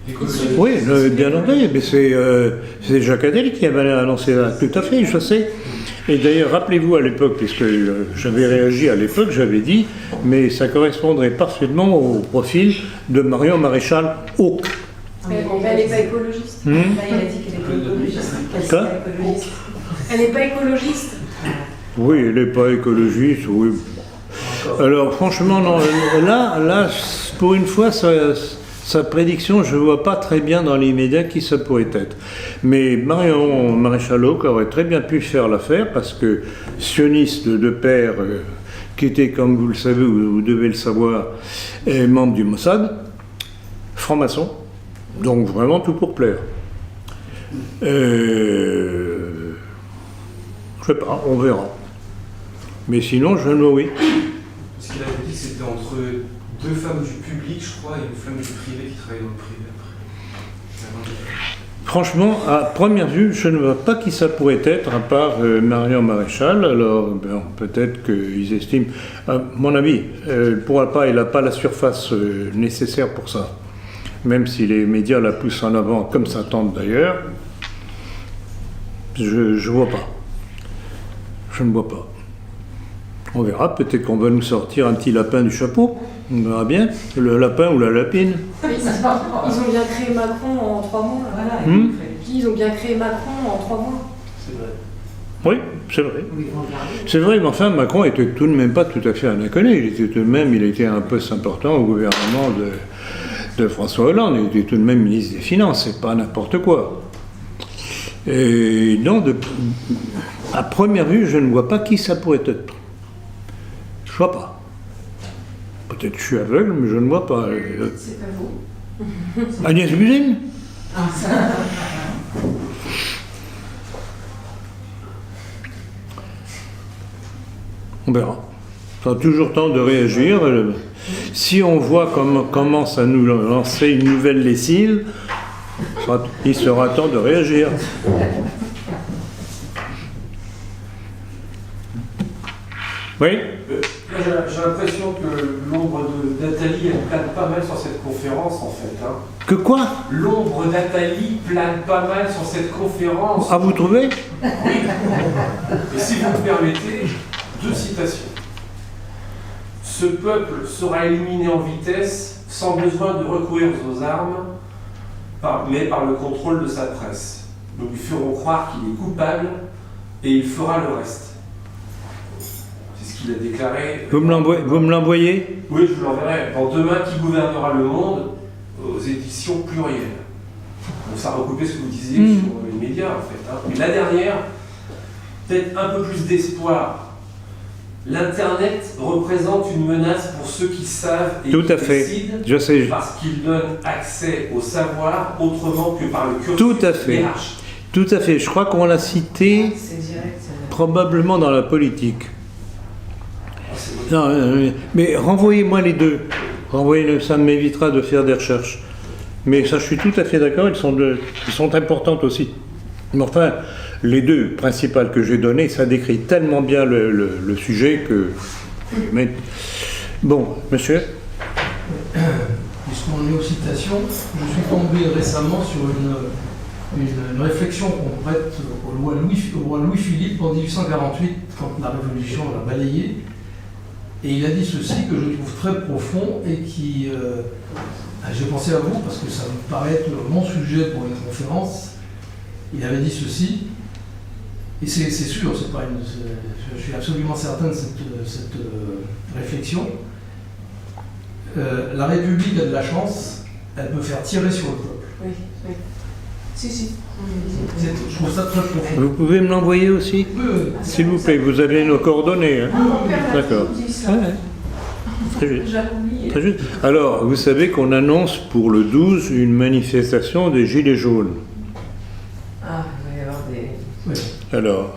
Écologiste. Oui, bien entendu, mais c'est Jacques Attali qui avait annoncé ça. Tout à fait, je sais. Et d'ailleurs, rappelez-vous à l'époque, puisque j'avais réagi à l'époque, j'avais dit, mais ça correspondrait parfaitement au profil de Marion Maréchal Hauck. Mais elle n'est pas écologiste. Là, il a dit qu'elle était écologiste. Quoi? Elle n'est pas écologiste. Oui, elle n'est pas écologiste, oui. Alors, franchement, non, là, pour une fois, sa prédiction, je ne vois pas très bien dans l'immédiat qui ça pourrait être. Mais Marion Maréchal Hauck aurait très bien pu faire l'affaire, parce que sioniste de père, qui était, comme vous le savez, ou vous devez le savoir, membre du Mossad, franc-maçon, donc vraiment tout pour plaire. Je sais pas, on verra. Mais sinon, je le oui. Parce qu'il avait dit que c'était entre deux femmes du public, je crois, et une femme du privé qui travaillait dans le privé après. Franchement, à première vue, je ne vois pas qui ça pourrait être, à part Marion Maréchal. Alors, ben, peut-être qu'ils estiment... À mon avis, elle n'a pas la surface nécessaire pour ça. Même si les médias la poussent en avant, comme ça tente d'ailleurs, je ne vois pas. Je ne vois pas. On verra, peut-être qu'on va nous sortir un petit lapin du chapeau. On verra bien, le lapin ou la lapine. Ils ont bien créé Macron en 3 mois. Voilà, Ils ont bien créé Macron en 3 mois. C'est vrai. Oui, c'est vrai. Oui, regardez. C'est vrai, mais enfin, Macron était tout de même pas tout à fait un inconnu. Il était tout de même, il était un poste important au gouvernement de François Hollande. Il était tout de même ministre des Finances, c'est pas n'importe quoi. Et non, à première vue, je ne vois pas qui ça pourrait être. Je ne vois pas. Peut-être que je suis aveugle, mais je ne vois pas. C'est pas vous. Agnès Buzyn? On verra. Ça a toujours temps de réagir. Si on voit comment commence à nous lancer une nouvelle lessive, il sera temps de réagir. Oui? Là, j'ai l'impression que l'ombre d'Attali, elle plane pas mal sur cette conférence, en fait. Hein. Que quoi? L'ombre d'Attali plane pas mal sur cette conférence. Ah, vous trouvez? Oui. Et si vous me permettez, 2 citations. Ce peuple sera éliminé en vitesse sans besoin de recourir aux armes, mais par le contrôle de sa presse. Nous lui ferons croire qu'il est coupable et il fera le reste. C'est ce qu'il a déclaré. Vous me l'envoyez? Oui, je vous l'enverrai. Dans Demain qui gouvernera le monde, aux éditions plurielles. Donc ça recoupait ce que vous disiez sur les médias, en fait. Hein. Et la dernière, peut-être un peu plus d'espoir. L'Internet représente une menace pour ceux qui savent et Tout qui à fait. décident, Je sais. parce qu'il donne accès au savoir autrement que par le cursus Tout à fait. hiérarchique. Tout à fait. Je crois qu'on l'a cité C'est direct. probablement dans la politique. Ah, c'est bon. Non, mais renvoyez-moi les deux. Renvoyez-le, ça m'évitera de faire des recherches. Mais ça, je suis tout à fait d'accord, elles sont importantes aussi. Mais enfin, les deux principales que j'ai données, ça décrit tellement bien le sujet que... Mais... Bon, monsieur? Puisqu'on est aux citations, je suis tombé récemment sur une réflexion qu'on prête au roi Louis-Philippe en 1848, quand la Révolution l'a balayé. Et il a dit ceci que je trouve très profond et qui... j'ai pensé à vous parce que ça me paraît être mon sujet pour une conférence. Il avait dit ceci, et c'est sûr, c'est pas une, je suis absolument certain de cette réflexion. La République a de la chance, elle peut faire tirer sur le peuple. Oui, oui. Si. Je trouve ça très profond. Vous pouvez me l'envoyer aussi? Oui. S'il vous plaît, vous avez nos coordonnées. Hein? Ah, mon père l'a D'accord. dit ça. Ouais. Très juste. J'avais oublié. Très juste. Alors, vous savez qu'on annonce pour le 12 une manifestation des Gilets jaunes. Ah, il va y avoir des. Alors,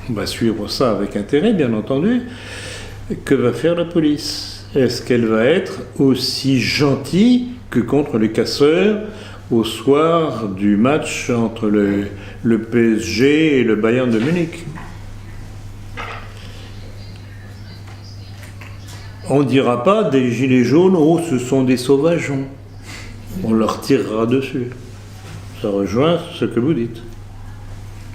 on va suivre ça avec intérêt, bien entendu. Que va faire la police? Est-ce qu'elle va être aussi gentille que contre les casseurs au soir du match entre le PSG et le Bayern de Munich? On ne dira pas des gilets jaunes, oh, ce sont des sauvageons. On leur tirera dessus. Ça rejoint ce que vous dites.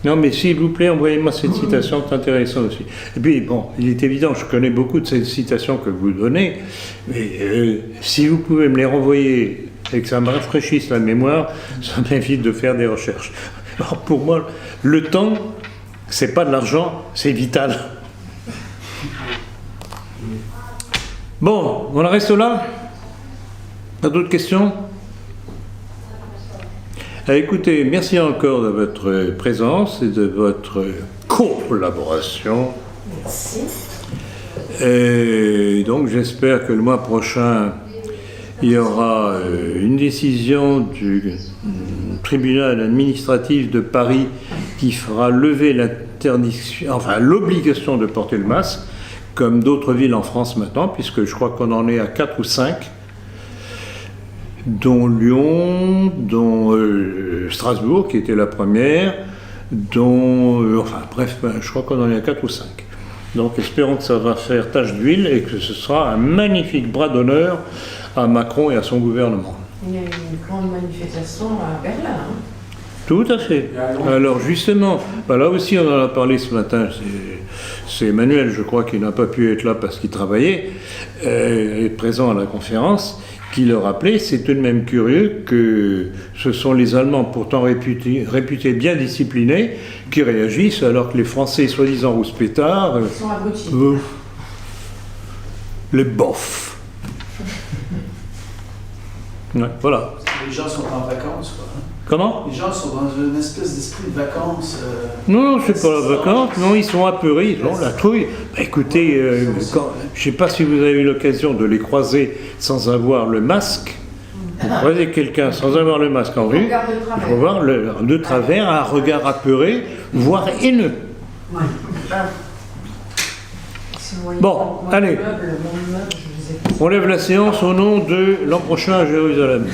Non, mais s'il vous plaît, envoyez-moi cette citation, c'est intéressant aussi. Et puis, bon, il est évident, je connais beaucoup de ces citations que vous donnez, mais si vous pouvez me les renvoyer et que ça me rafraîchisse la mémoire, ça m'invite de faire des recherches. Alors, pour moi, le temps, c'est pas de l'argent, c'est vital. Bon, on en reste là? Pas d'autres questions? Écoutez, merci encore de votre présence et de votre collaboration. Merci. Et donc j'espère que le mois prochain, il y aura une décision du tribunal administratif de Paris qui fera lever l'interdiction, enfin l'obligation de porter le masque, comme d'autres villes en France maintenant, puisque je crois qu'on en est à 4 ou 5. Dont Lyon, dont Strasbourg, qui était la première, dont... enfin bref, je crois qu'on en est à 4 ou 5. Donc espérons que ça va faire tache d'huile et que ce sera un magnifique bras d'honneur à Macron et à son gouvernement. Il y a une grande manifestation à Berlin. Hein. Tout à fait. Alors justement, là aussi on en a parlé ce matin, c'est Emmanuel, je crois, qui n'a pas pu être là parce qu'il travaillait, est présent à la conférence, qui le rappelait. C'est tout de même curieux que ce sont les Allemands, pourtant réputés bien disciplinés, qui réagissent, alors que les Français, soi-disant rouspétards, Ils sont abrutis. Les bofs. Ouais, voilà. Les gens sont en vacances, quoi. Hein. Comment? Les gens sont dans une espèce d'esprit de vacances. Non, c'est pas la vacance, non, ils sont apeurés, ils ont la trouille. Bah, écoutez, je ne sais pas si vous avez eu l'occasion de les croiser sans avoir le masque. Vous croisez quelqu'un sans avoir le masque en rue, il faut voir de travers un regard apeuré, voire haineux. Bon, allez. On lève la séance au nom de l'an prochain à Jérusalem.